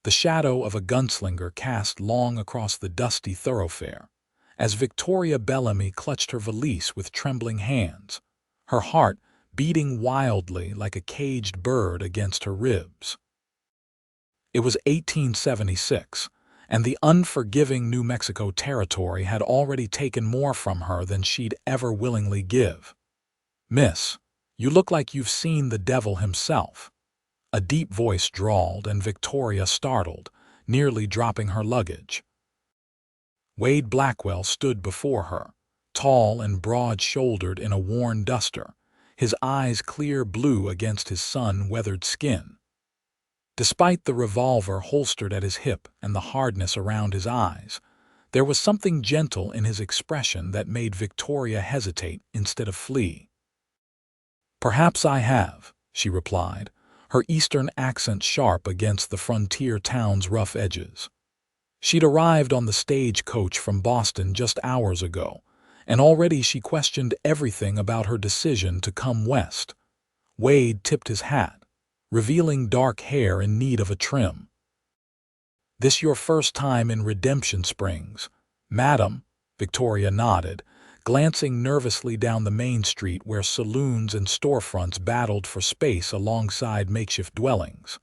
the shadow of a gunslinger cast long across the dusty thoroughfare, as Victoria Bellamy clutched her valise with trembling hands, her heart beating wildly like a caged bird against her ribs. It was 1876, and the unforgiving New Mexico Territory had already taken more from her than she'd ever willingly give. "Miss, you look like you've seen the devil himself," a deep voice drawled, and Victoria startled, nearly dropping her luggage. Wade Blackwell stood before her, tall and broad-shouldered in a worn duster, his eyes clear blue against his sun-weathered skin. Despite the revolver holstered at his hip and the hardness around his eyes, there was something gentle in his expression that made Victoria hesitate instead of flee. "Perhaps I have," she replied, her Eastern accent sharp against the frontier town's rough edges. She'd arrived on the stagecoach from Boston just hours ago, and already she questioned everything about her decision to come west. Wade tipped his hat, revealing dark hair in need of a trim. "This your first time in Redemption Springs, madam?" Victoria nodded, glancing nervously down the main street where saloons and storefronts battled for space alongside makeshift dwellings.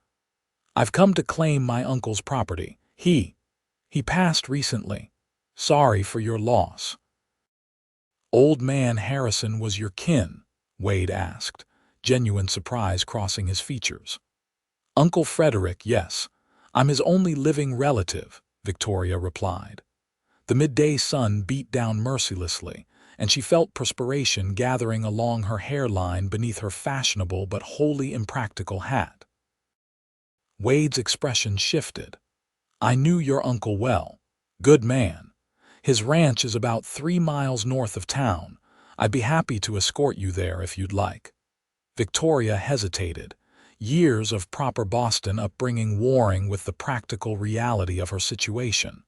"I've come to claim my uncle's property. He passed recently. Sorry for your loss." "Old man Harrison was your kin?" Wade asked, genuine surprise crossing his features. "Uncle Frederick, yes. I'm his only living relative," Victoria replied. The midday sun beat down mercilessly, and she felt perspiration gathering along her hairline beneath her fashionable but wholly impractical hat. Wade's expression shifted. "I knew your uncle well. Good man. His ranch is about 3 miles north of town. I'd be happy to escort you there if you'd like." Victoria hesitated, years of proper Boston upbringing warring with the practical reality of her situation.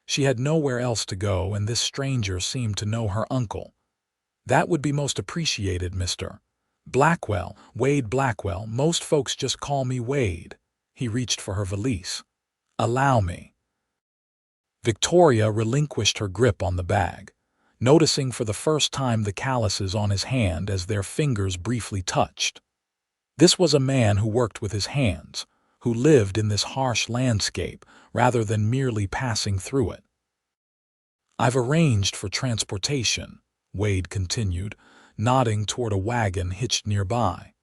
She had nowhere else to go, and this stranger seemed to know her uncle. "That would be most appreciated, Mr. Blackwell, Wade Blackwell. Most folks just call me Wade." He reached for her valise. "Allow me." Victoria relinquished her grip on the bag, noticing for the first time the calluses on his hand as their fingers briefly touched. This was a man who worked with his hands, who lived in this harsh landscape rather than merely passing through it. "I've arranged for transportation," Wade continued, nodding toward a wagon hitched nearby.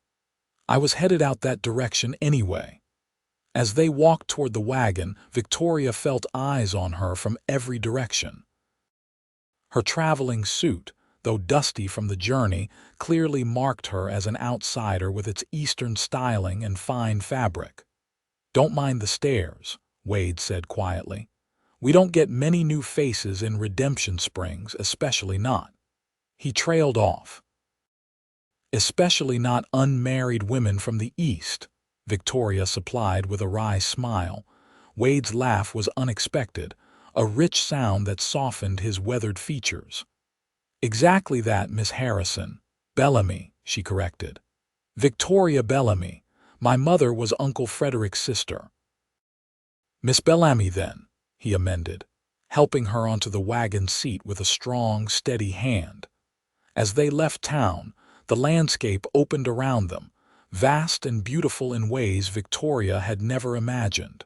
"I was headed out that direction anyway." As they walked toward the wagon, Victoria felt eyes on her from every direction. Her traveling suit, though dusty from the journey, clearly marked her as an outsider with its Eastern styling and fine fabric. "Don't mind the stares," Wade said quietly. "We don't get many new faces in Redemption Springs, especially not." He trailed off. "Especially not unmarried women from the East," Victoria supplied with a wry smile. Wade's laugh was unexpected, a rich sound that softened his weathered features. "Exactly that, Miss Harrison. Bellamy," she corrected. "Victoria Bellamy. My mother was Uncle Frederick's sister." "Miss Bellamy, then," he amended, helping her onto the wagon seat with a strong, steady hand. As they left town, the landscape opened around them, vast and beautiful in ways Victoria had never imagined.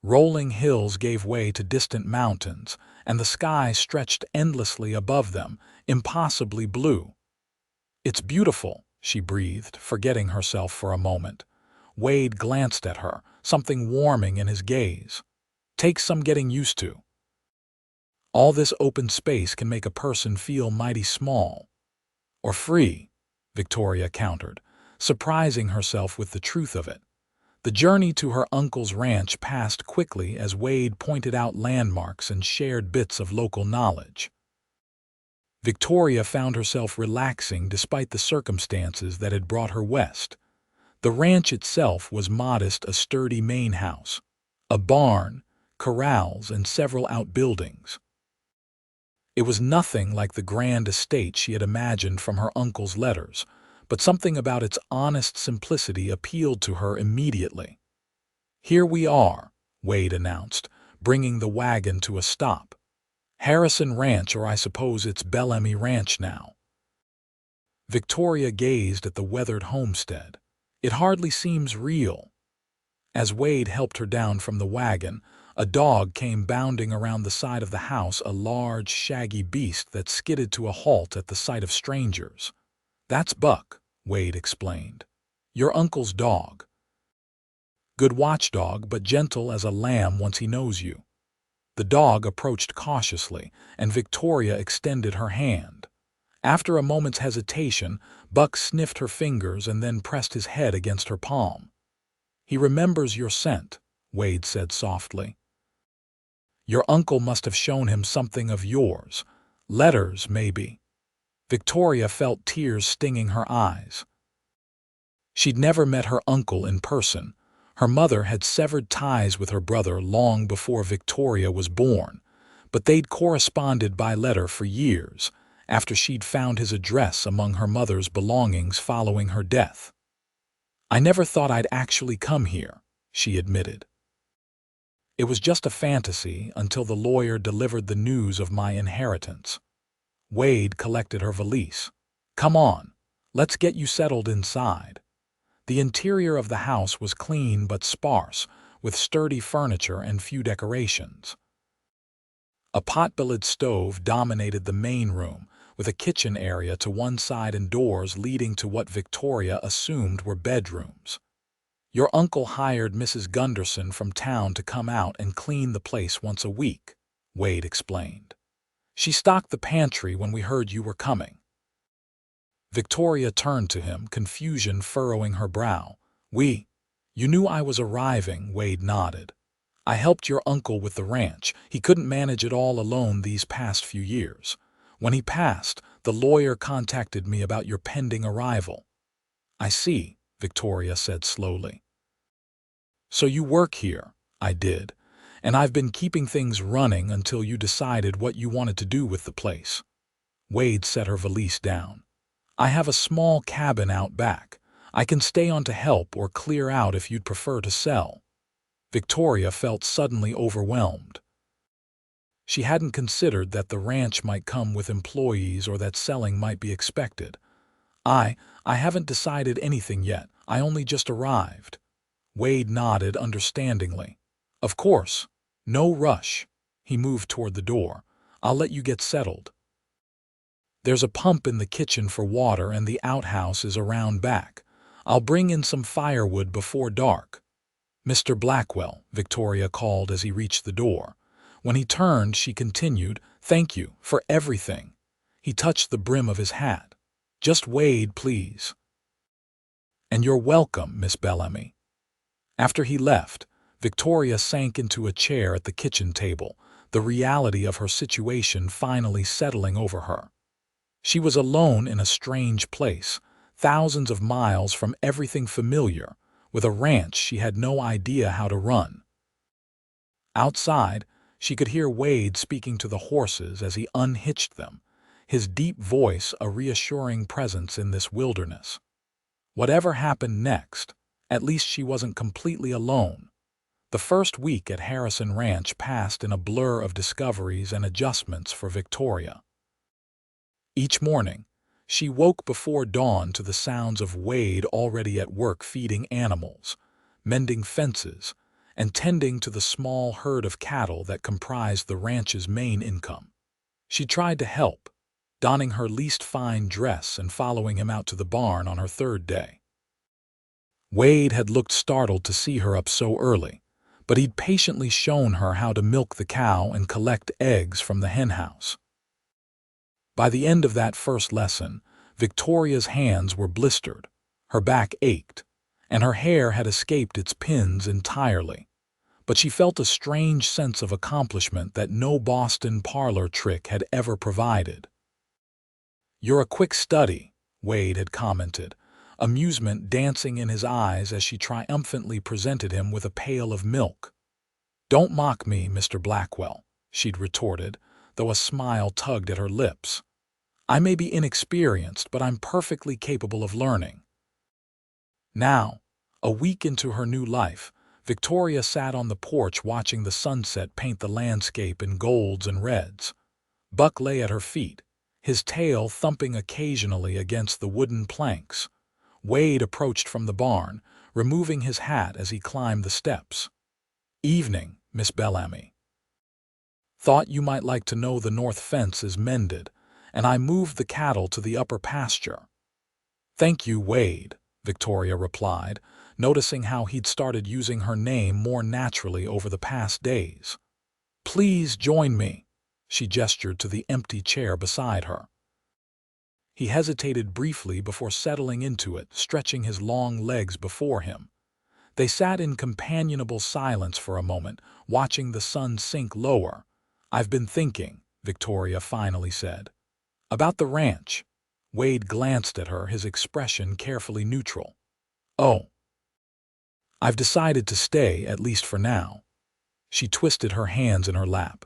Rolling hills gave way to distant mountains, and the sky stretched endlessly above them, impossibly blue. "It's beautiful," she breathed, forgetting herself for a moment. Wade glanced at her, something warming in his gaze. "Takes some getting used to. All this open space can make a person feel mighty small." "Or free," Victoria countered, surprising herself with the truth of it. The journey to her uncle's ranch passed quickly as Wade pointed out landmarks and shared bits of local knowledge. Victoria found herself relaxing despite the circumstances that had brought her west. The ranch itself was modest, a sturdy main house, a barn, corrals, and several outbuildings. It was nothing like the grand estate she had imagined from her uncle's letters, but something about its honest simplicity appealed to her immediately. "Here we are," Wade announced, bringing the wagon to a stop. "Harrison Ranch, or I suppose it's Bellamy Ranch now." Victoria gazed at the weathered homestead. "It hardly seems real." As Wade helped her down from the wagon, a dog came bounding around the side of the house, a large, shaggy beast that skidded to a halt at the sight of strangers. "That's Buck," Wade explained. "Your uncle's dog. Good watchdog, but gentle as a lamb once he knows you." The dog approached cautiously, and Victoria extended her hand. After a moment's hesitation, Buck sniffed her fingers and then pressed his head against her palm. "He remembers your scent," Wade said softly. "Your uncle must have shown him something of yours. Letters, maybe." Victoria felt tears stinging her eyes. She'd never met her uncle in person. Her mother had severed ties with her brother long before Victoria was born, but they'd corresponded by letter for years, after she'd found his address among her mother's belongings following her death. "I never thought I'd actually come here," she admitted. "It was just a fantasy until the lawyer delivered the news of my inheritance." Wade collected her valise. "Come on, let's get you settled inside." The interior of the house was clean but sparse, with sturdy furniture and few decorations. A pot-bellied stove dominated the main room, with a kitchen area to one side and doors leading to what Victoria assumed were bedrooms. "Your uncle hired Mrs. Gunderson from town to come out and clean the place once a week," Wade explained. "She stocked the pantry when we heard you were coming." Victoria turned to him, confusion furrowing her brow. You knew I was arriving," Wade nodded. "I helped your uncle with the ranch. He couldn't manage it all alone these past few years. When he passed, the lawyer contacted me about your pending arrival." "I see," Victoria said slowly. "So you work here." "I did. And I've been keeping things running until you decided what you wanted to do with the place." Wade set her valise down. "I have a small cabin out back. I can stay on to help or clear out if you'd prefer to sell." Victoria felt suddenly overwhelmed. She hadn't considered that the ranch might come with employees or that selling might be expected. I haven't decided anything yet. I only just arrived." Wade nodded understandingly. "Of course. No rush." He moved toward the door. "I'll let you get settled. There's a pump in the kitchen for water and the outhouse is around back. I'll bring in some firewood before dark." "Mr. Blackwell," Victoria called as he reached the door. When he turned, she continued, "Thank you for everything." He touched the brim of his hat. "Just Wade, please." "And you're welcome, Miss Bellamy." After he left, Victoria sank into a chair at the kitchen table, the reality of her situation finally settling over her. She was alone in a strange place, thousands of miles from everything familiar, with a ranch she had no idea how to run. Outside, she could hear Wade speaking to the horses as he unhitched them, his deep voice a reassuring presence in this wilderness. Whatever happened next, at least she wasn't completely alone. The first week at Harrison Ranch passed in a blur of discoveries and adjustments for Victoria. Each morning, she woke before dawn to the sounds of Wade already at work feeding animals, mending fences, and tending to the small herd of cattle that comprised the ranch's main income. She tried to help, donning her least fine dress and following him out to the barn on her third day. Wade had looked startled to see her up so early, but he'd patiently shown her how to milk the cow and collect eggs from the henhouse. By the end of that first lesson, Victoria's hands were blistered, her back ached, and her hair had escaped its pins entirely. But she felt a strange sense of accomplishment that no Boston parlor trick had ever provided. "You're a quick study," Wade had commented, amusement dancing in his eyes as she triumphantly presented him with a pail of milk. "Don't mock me, Mr. Blackwell," she'd retorted, though a smile tugged at her lips. "I may be inexperienced, but I'm perfectly capable of learning." Now, a week into her new life, Victoria sat on the porch watching the sunset paint the landscape in golds and reds. Buck lay at her feet, his tail thumping occasionally against the wooden planks. Wade approached from the barn, removing his hat as he climbed the steps. "Evening, Miss Bellamy. Thought you might like to know the north fence is mended, and I moved the cattle to the upper pasture." "Thank you, Wade," Victoria replied, noticing how he'd started using her name more naturally over the past days. "Please join me." She gestured to the empty chair beside her. He hesitated briefly before settling into it, stretching his long legs before him. They sat in companionable silence for a moment, watching the sun sink lower. "I've been thinking," Victoria finally said. "About the ranch." Wade glanced at her, his expression carefully neutral. "Oh. I've decided to stay, at least for now." She twisted her hands in her lap.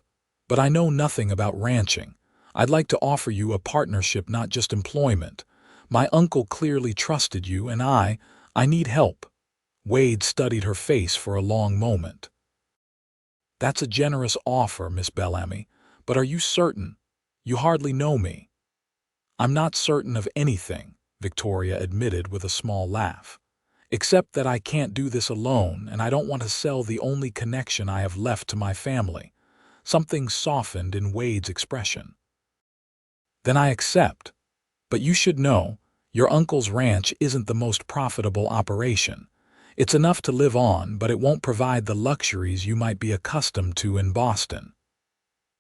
"But I know nothing about ranching. I'd like to offer you a partnership, not just employment. My uncle clearly trusted you, and I need help." Wade studied her face for a long moment. "That's a generous offer, Miss Bellamy, but are you certain? You hardly know me." "I'm not certain of anything," Victoria admitted with a small laugh. "Except that I can't do this alone, and I don't want to sell the only connection I have left to my family." Something softened in Wade's expression. "Then I accept. But you should know, your uncle's ranch isn't the most profitable operation. It's enough to live on, but it won't provide the luxuries you might be accustomed to in Boston."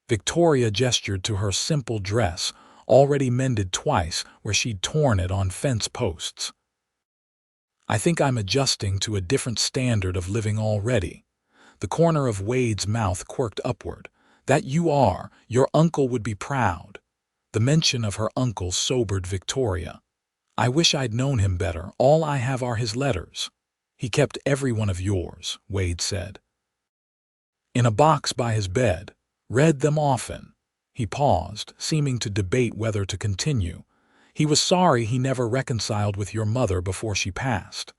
Victoria gestured to her simple dress, already mended twice where she'd torn it on fence posts. "I think I'm adjusting to a different standard of living already." The corner of Wade's mouth quirked upward. "That you are. Your uncle would be proud." The mention of her uncle sobered Victoria. "I wish I'd known him better. All I have are his letters." "He kept every one of yours," Wade said. "In a box by his bed. Read them often." He paused, seeming to debate whether to continue. "He was sorry he never reconciled with your mother before she passed."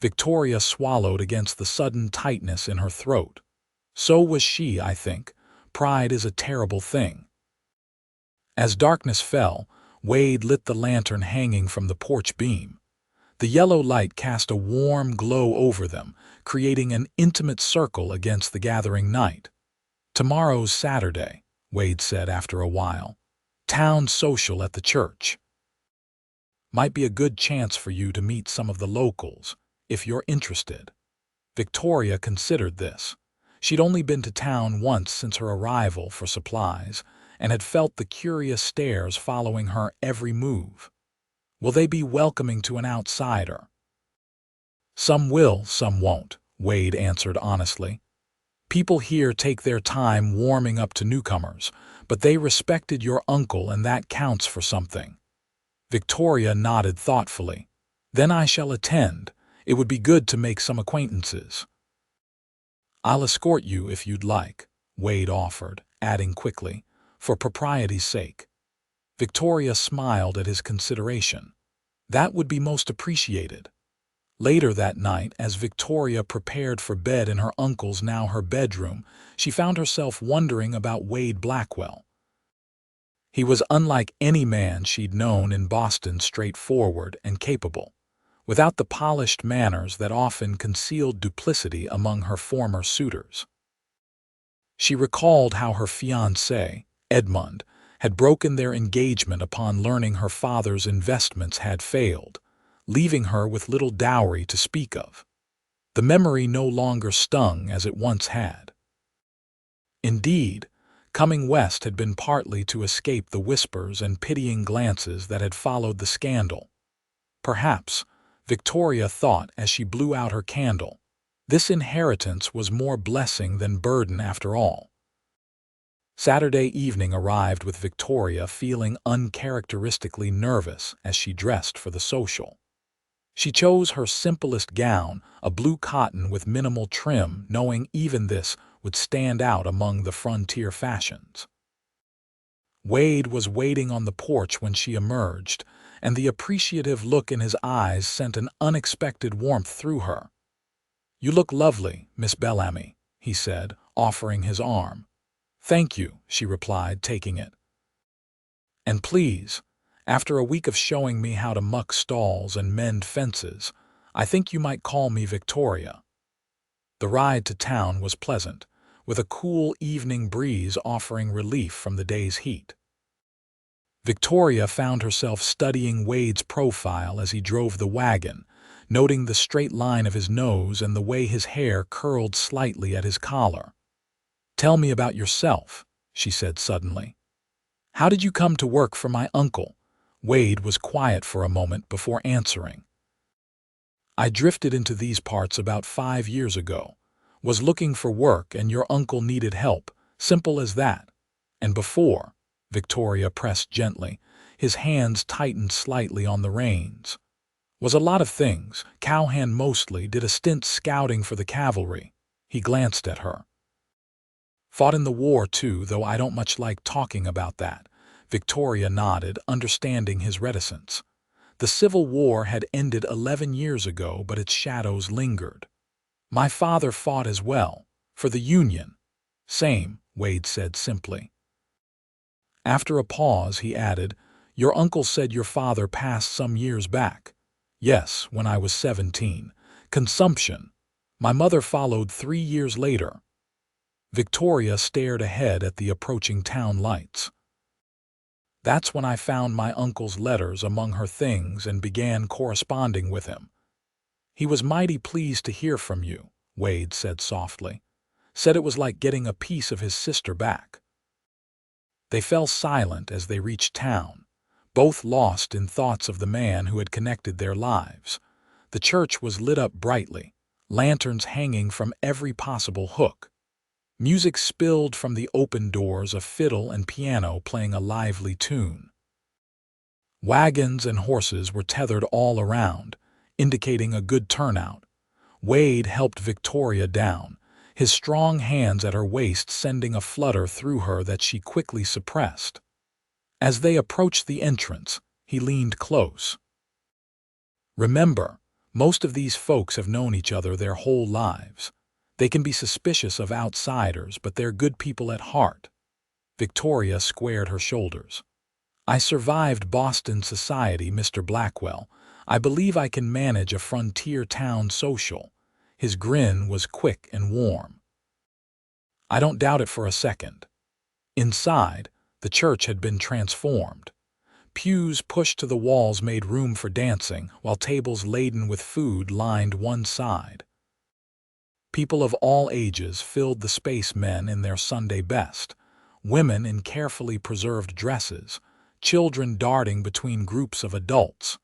Victoria swallowed against the sudden tightness in her throat. "So was she, I think. Pride is a terrible thing." As darkness fell, Wade lit the lantern hanging from the porch beam. The yellow light cast a warm glow over them, creating an intimate circle against the gathering night. "Tomorrow's Saturday," Wade said after a while. "Town social at the church. Might be a good chance for you to meet some of the locals, if you're interested." Victoria considered this. She'd only been to town once since her arrival for supplies, and had felt the curious stares following her every move. Will they be welcoming to an outsider? "Some will, some won't," Wade answered honestly. "People here take their time warming up to newcomers, but they respected your uncle, and that counts for something." Victoria nodded thoughtfully. "Then I shall attend. It would be good to make some acquaintances." "I'll escort you if you'd like," Wade offered, adding quickly, "for propriety's sake." Victoria smiled at his consideration. "That would be most appreciated." Later that night, as Victoria prepared for bed in her uncle's, now her bedroom, she found herself wondering about Wade Blackwell. He was unlike any man she'd known in Boston, straightforward and capable, without the polished manners that often concealed duplicity among her former suitors. She recalled how her fiancé, Edmund, had broken their engagement upon learning her father's investments had failed, leaving her with little dowry to speak of. The memory no longer stung as it once had. Indeed, coming west had been partly to escape the whispers and pitying glances that had followed the scandal. Perhaps, Victoria thought as she blew out her candle, this inheritance was more blessing than burden after all. Saturday evening arrived with Victoria feeling uncharacteristically nervous as she dressed for the social. She chose her simplest gown, a blue cotton with minimal trim, knowing even this would stand out among the frontier fashions. Wade was waiting on the porch when she emerged, and the appreciative look in his eyes sent an unexpected warmth through her. "You look lovely, Miss Bellamy," he said, offering his arm. "Thank you," she replied, taking it. "And please, after a week of showing me how to muck stalls and mend fences, I think you might call me Victoria." The ride to town was pleasant, with a cool evening breeze offering relief from the day's heat. Victoria found herself studying Wade's profile as he drove the wagon, noting the straight line of his nose and the way his hair curled slightly at his collar. "Tell me about yourself," she said suddenly. "How did you come to work for my uncle?" Wade was quiet for a moment before answering. "I drifted into these parts about 5 years ago. Was looking for work and your uncle needed help. Simple as that. And before," Victoria pressed gently, his hands tightened slightly on the reins. "Was a lot of things. Cowhand mostly, did a stint scouting for the cavalry." He glanced at her. "Fought in the war too, though I don't much like talking about that." Victoria nodded, understanding his reticence. The Civil War had ended 11 years ago, but its shadows lingered. "My father fought as well, for the Union." "Same," Wade said simply. After a pause, he added, "Your uncle said your father passed some years back." "Yes, when I was 17. Consumption. My mother followed 3 years later." Victoria stared ahead at the approaching town lights. "That's when I found my uncle's letters among her things and began corresponding with him." "He was mighty pleased to hear from you," Wade said softly. "Said it was like getting a piece of his sister back." They fell silent as they reached town, both lost in thoughts of the man who had connected their lives. The church was lit up brightly, lanterns hanging from every possible hook. Music spilled from the open doors, a fiddle and piano playing a lively tune. Wagons and horses were tethered all around, indicating a good turnout. Wade helped Victoria down, his strong hands at her waist sending a flutter through her that she quickly suppressed. As they approached the entrance, he leaned close. "Remember, most of these folks have known each other their whole lives. They can be suspicious of outsiders, but they're good people at heart." Victoria squared her shoulders. "I survived Boston society, Mr. Blackwell. I believe I can manage a frontier town social." His grin was quick and warm. "I don't doubt it for a second." Inside, the church had been transformed. Pews pushed to the walls made room for dancing, while tables laden with food lined one side. People of all ages filled the space, men in their Sunday best, women in carefully preserved dresses, children darting between groups of adults.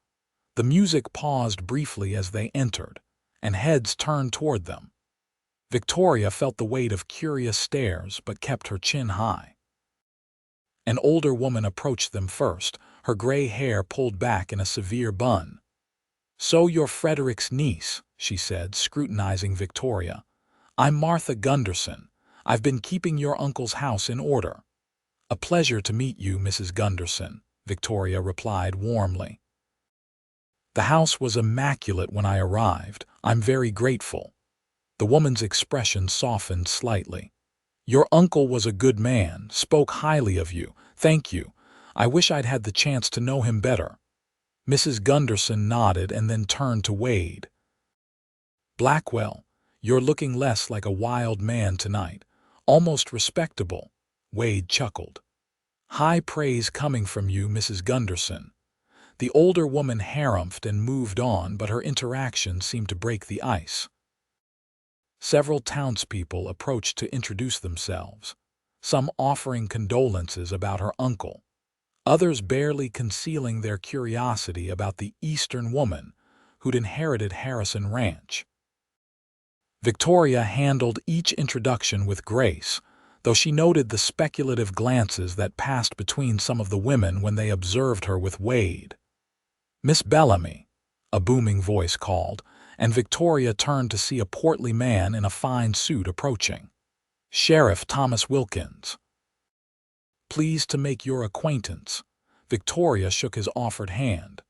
The music paused briefly as they entered, and heads turned toward them. Victoria felt the weight of curious stares but kept her chin high. An older woman approached them first, her gray hair pulled back in a severe bun. "So you're Frederick's niece," she said, scrutinizing Victoria. "I'm Martha Gunderson. I've been keeping your uncle's house in order." "A pleasure to meet you, Mrs. Gunderson," Victoria replied warmly. "The house was immaculate when I arrived. I'm very grateful." The woman's expression softened slightly. "Your uncle was a good man, spoke highly of you. Thank you. I wish I'd had the chance to know him better." Mrs. Gunderson nodded and then turned to Wade. "Blackwell, you're looking less like a wild man tonight. Almost respectable." Wade chuckled. "High praise coming from you, Mrs. Gunderson." The older woman harumphed and moved on, but her interaction seemed to break the ice. Several townspeople approached to introduce themselves, some offering condolences about her uncle, others barely concealing their curiosity about the Eastern woman who'd inherited Harrison Ranch. Victoria handled each introduction with grace, though she noted the speculative glances that passed between some of the women when they observed her with Wade. "Miss Bellamy," a booming voice called, and Victoria turned to see a portly man in a fine suit approaching. "Sheriff Thomas Wilkins." "Pleased to make your acquaintance." Victoria shook his offered hand.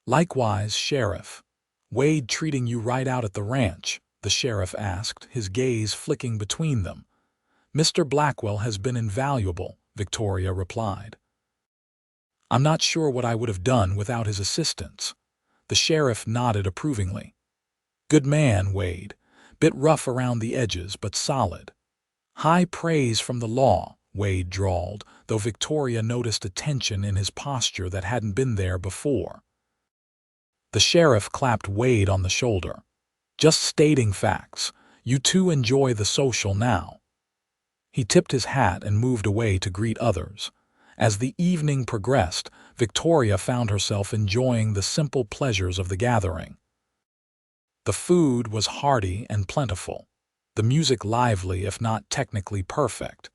"Likewise, Sheriff. Wade treating you right out at the ranch," the sheriff asked, his gaze flicking between them. "Mr. Blackwell has been invaluable," Victoria replied. "I'm not sure what I would have done without his assistance." The sheriff nodded approvingly. "Good man, Wade. Bit rough around the edges, but solid." "High praise from the law," Wade drawled, though Victoria noticed a tension in his posture that hadn't been there before. The sheriff clapped Wade on the shoulder. "Just stating facts. You two enjoy the social now." He tipped his hat and moved away to greet others. As the evening progressed, Victoria found herself enjoying the simple pleasures of the gathering. The food was hearty and plentiful, the music lively if not technically perfect,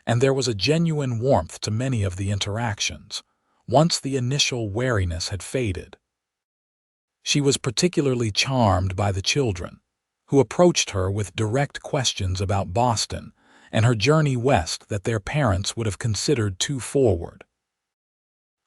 and there was a genuine warmth to many of the interactions, once the initial wariness had faded. She was particularly charmed by the children, who approached her with direct questions about Boston and her journey west that their parents would have considered too forward.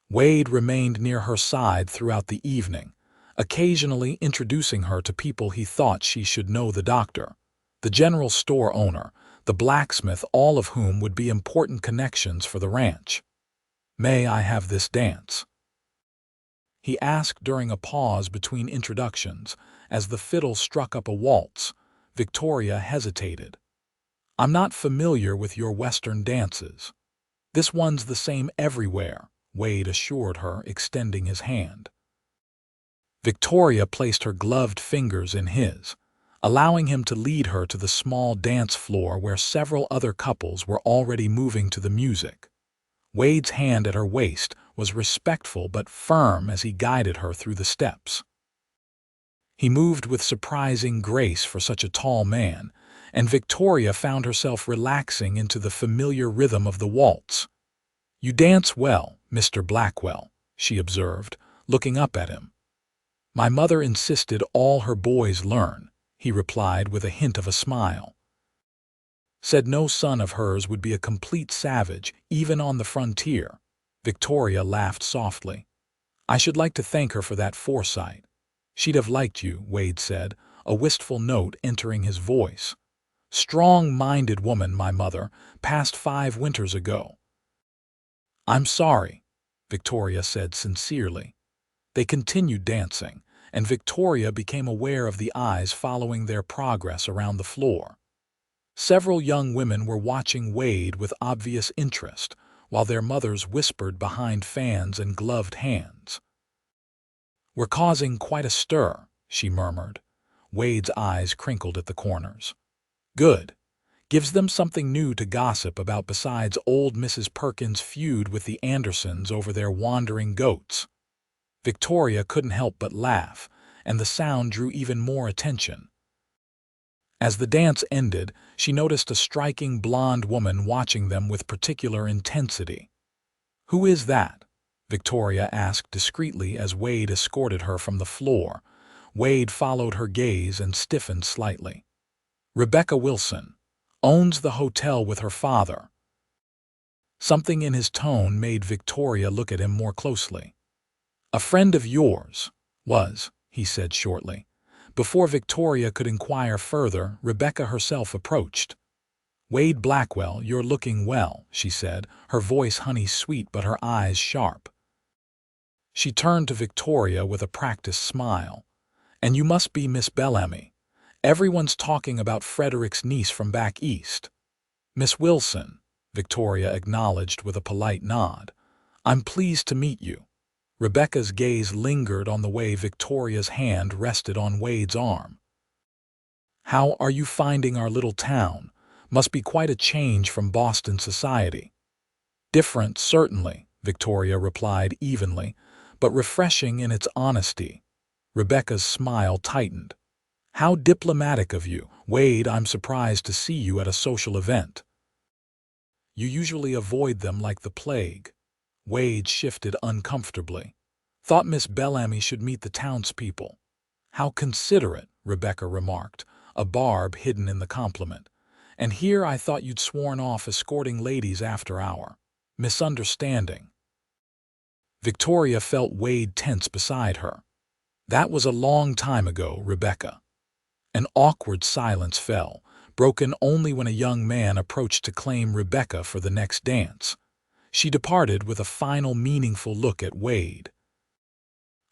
Wade remained near her side throughout the evening, occasionally introducing her to people he thought she should know: the doctor, the general store owner, the blacksmith, all of whom would be important connections for the ranch. "May I have this dance?" he asked during a pause between introductions. As the fiddle struck up a waltz, Victoria hesitated. "I'm not familiar with your Western dances." "This one's the same everywhere," Wade assured her, extending his hand. Victoria placed her gloved fingers in his, allowing him to lead her to the small dance floor where several other couples were already moving to the music. Wade's hand at her waist was respectful but firm as he guided her through the steps. He moved with surprising grace for such a tall man, and Victoria found herself relaxing into the familiar rhythm of the waltz. "You dance well, Mr. Blackwell," she observed, looking up at him. "My mother insisted all her boys learn," he replied with a hint of a smile. "Said no son of hers would be a complete savage, even on the frontier." Victoria laughed softly. "I should like to thank her for that foresight." "She'd have liked you," Wade said, a wistful note entering his voice. "Strong-minded woman, my mother, passed 5 winters ago." "I'm sorry," Victoria said sincerely. They continued dancing, and Victoria became aware of the eyes following their progress around the floor. Several young women were watching Wade with obvious interest, while their mothers whispered behind fans and gloved hands. "We're causing quite a stir," she murmured. Wade's eyes crinkled at the corners. "Good. Gives them something new to gossip about besides old Mrs. Perkins' feud with the Andersons over their wandering goats." Victoria couldn't help but laugh, and the sound drew even more attention. As the dance ended, she noticed a striking blonde woman watching them with particular intensity. "Who is that?" Victoria asked discreetly as Wade escorted her from the floor. Wade followed her gaze and stiffened slightly. "Rebecca Wilson. Owns the hotel with her father." Something in his tone made Victoria look at him more closely. "A friend of yours was," he said shortly. Before Victoria could inquire further, Rebecca herself approached. "Wade Blackwell, you're looking well," she said, her voice honey-sweet but her eyes sharp. She turned to Victoria with a practiced smile. "And you must be Miss Bellamy. Everyone's talking about Frederick's niece from back east." "Miss Wilson," Victoria acknowledged with a polite nod. "I'm pleased to meet you." Rebecca's gaze lingered on the way Victoria's hand rested on Wade's arm. "How are you finding our little town? Must be quite a change from Boston society." "Different, certainly," Victoria replied evenly, "but refreshing in its honesty." Rebecca's smile tightened. "How diplomatic of you. Wade, I'm surprised to see you at a social event. You usually avoid them like the plague." Wade shifted uncomfortably. "Thought Miss Bellamy should meet the townspeople." "How considerate," Rebecca remarked, a barb hidden in the compliment. "And here I thought you'd sworn off escorting ladies after hour. Misunderstanding." Victoria felt Wade tense beside her. "That was a long time ago, Rebecca." An awkward silence fell, broken only when a young man approached to claim Rebecca for the next dance. She departed with a final meaningful look at Wade.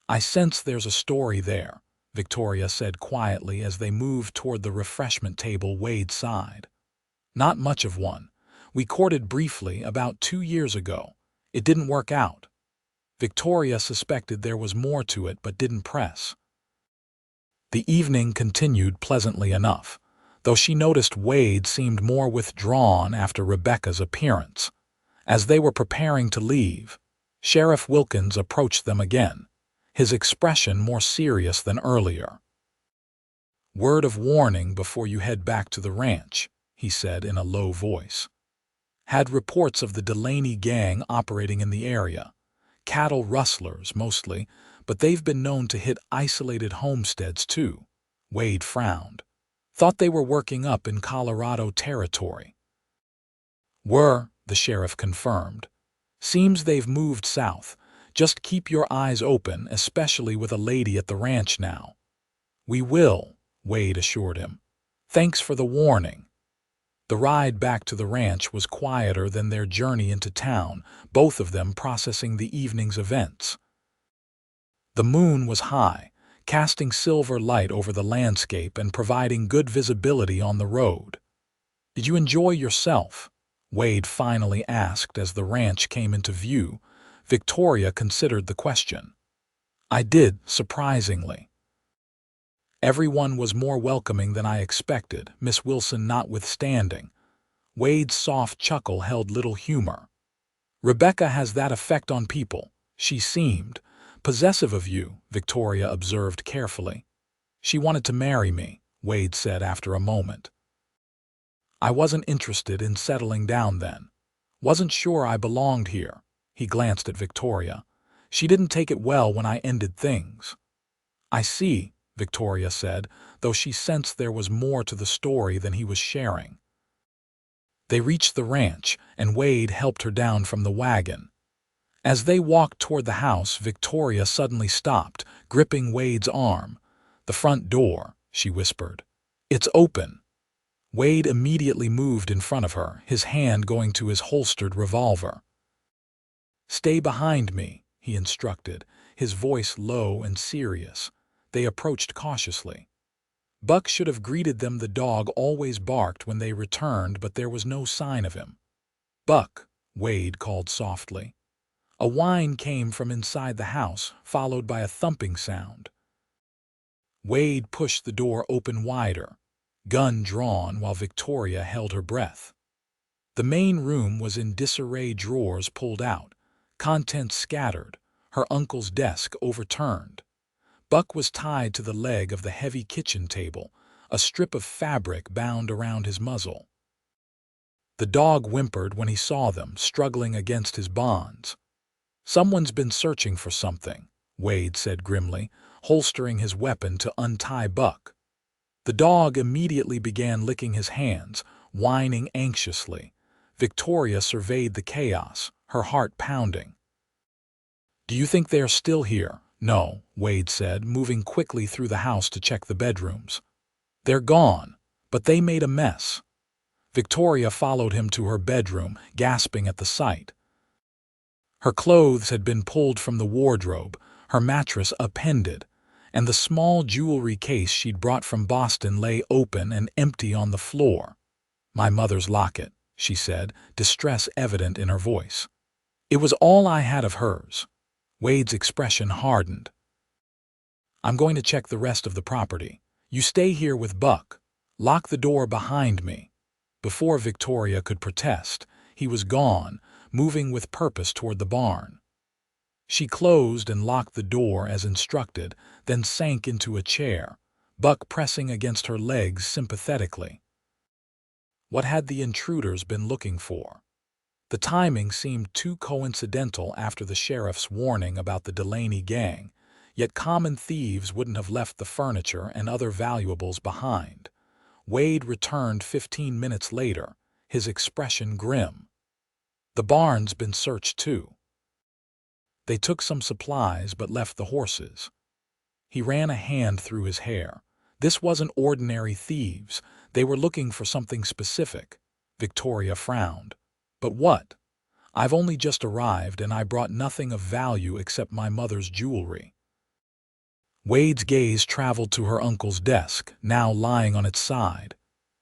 "I sense there's a story there," Victoria said quietly as they moved toward the refreshment table Wade sighed. "Not much of one. We courted briefly about 2 years ago. It didn't work out." Victoria suspected there was more to it but didn't press. The evening continued pleasantly enough, though she noticed Wade seemed more withdrawn after Rebecca's appearance. As they were preparing to leave, Sheriff Wilkins approached them again, his expression more serious than earlier. "Word of warning before you head back to the ranch," he said in a low voice. "Had reports of the Delaney gang operating in the area. Cattle rustlers, mostly, but they've been known to hit isolated homesteads, too." Wade frowned. "Thought they were working up in Colorado territory." "Were," the sheriff confirmed. "Seems they've moved south. Just keep your eyes open, especially with a lady at the ranch now." "We will," Wade assured him. "Thanks for the warning." The ride back to the ranch was quieter than their journey into town, both of them processing the evening's events. The moon was high, casting silver light over the landscape and providing good visibility on the road. "Did you enjoy yourself?" Wade finally asked as the ranch came into view. Victoria considered the question. "I did, surprisingly. Everyone was more welcoming than I expected, Miss Wilson notwithstanding." Wade's soft chuckle held little humor. "Rebecca has that effect on people. She seemed possessive of you," Victoria observed carefully. "She wanted to marry me," Wade said after a moment. "I wasn't interested in settling down then. Wasn't sure I belonged here." He glanced at Victoria. "She didn't take it well when I ended things." "I see," Victoria said, though she sensed there was more to the story than he was sharing. They reached the ranch, and Wade helped her down from the wagon. As they walked toward the house, Victoria suddenly stopped, gripping Wade's arm. "The front door," she whispered. "It's open." Wade immediately moved in front of her, his hand going to his holstered revolver. "Stay behind me," he instructed, his voice low and serious. They approached cautiously. Buck should have greeted them. The dog always barked when they returned, but there was no sign of him. "Buck," Wade called softly. A whine came from inside the house, followed by a thumping sound. Wade pushed the door open wider, gun drawn while Victoria held her breath. The main room was in disarray, drawers pulled out, contents scattered, her uncle's desk overturned. Buck was tied to the leg of the heavy kitchen table, a strip of fabric bound around his muzzle. The dog whimpered when he saw them, struggling against his bonds. "Someone's been searching for something," Wade said grimly, holstering his weapon to untie Buck. The dog immediately began licking his hands, whining anxiously. Victoria surveyed the chaos, her heart pounding. "Do you think they're still here?" "No," Wade said, moving quickly through the house to check the bedrooms. "They're gone, but they made a mess." Victoria followed him to her bedroom, gasping at the sight. Her clothes had been pulled from the wardrobe, her mattress upended, and the small jewelry case she'd brought from Boston lay open and empty on the floor. "My mother's locket," she said, distress evident in her voice. "It was all I had of hers." Wade's expression hardened. "I'm going to check the rest of the property. You stay here with Buck. Lock the door behind me." Before Victoria could protest, he was gone, moving with purpose toward the barn. She closed and locked the door as instructed, then sank into a chair, Buck pressing against her legs sympathetically. What had the intruders been looking for? The timing seemed too coincidental after the sheriff's warning about the Delaney gang, yet common thieves wouldn't have left the furniture and other valuables behind. Wade returned 15 minutes later, his expression grim. "The barn's been searched too. They took some supplies but left the horses." He ran a hand through his hair. This wasn't ordinary thieves. They were looking for something specific. Victoria frowned. But what? I've only just arrived and I brought nothing of value except my mother's jewelry. Wade's gaze traveled to her uncle's desk, now lying on its side.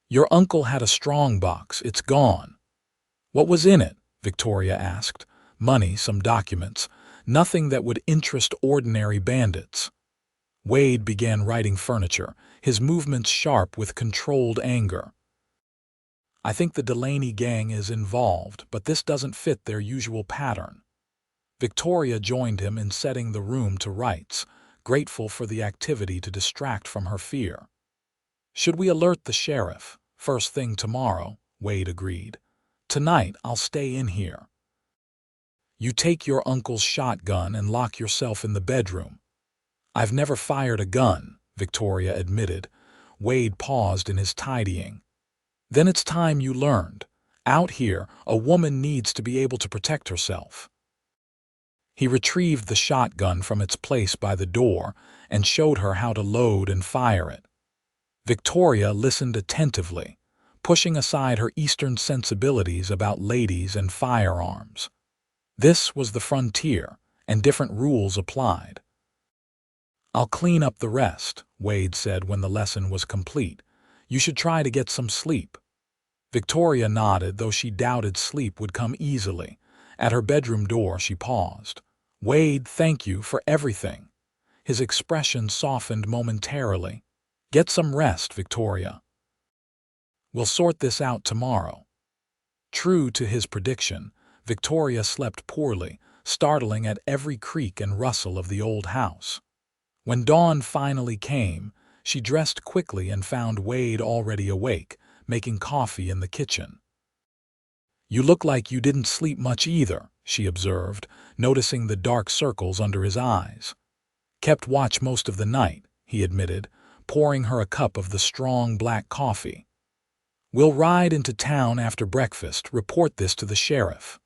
Your uncle had a strong box. It's gone. What was in it? Victoria asked. Money, some documents. Nothing that would interest ordinary bandits. Wade began writing furniture, his movements sharp with controlled anger. I think the Delaney gang is involved, but this doesn't fit their usual pattern. Victoria joined him in setting the room to rights, grateful for the activity to distract from her fear. Should we alert the sheriff? First thing tomorrow, Wade agreed. Tonight I'll stay in here. You take your uncle's shotgun and lock yourself in the bedroom. I've never fired a gun, Victoria admitted. Wade paused in his tidying. Then it's time you learned. Out here, a woman needs to be able to protect herself. He retrieved the shotgun from its place by the door and showed her how to load and fire it. Victoria listened attentively, pushing aside her Eastern sensibilities about ladies and firearms. This was the frontier, and different rules applied. I'll clean up the rest, Wade said when the lesson was complete. You should try to get some sleep. Victoria nodded, though she doubted sleep would come easily. At her bedroom door, she paused. Wade, thank you for everything. His expression softened momentarily. Get some rest, Victoria. We'll sort this out tomorrow. True to his prediction, Victoria slept poorly, startling at every creak and rustle of the old house. When dawn finally came, she dressed quickly and found Wade already awake, making coffee in the kitchen. You look like you didn't sleep much either, she observed, noticing the dark circles under his eyes. Kept watch most of the night, he admitted, pouring her a cup of the strong black coffee. We'll ride into town after breakfast, report this to the sheriff.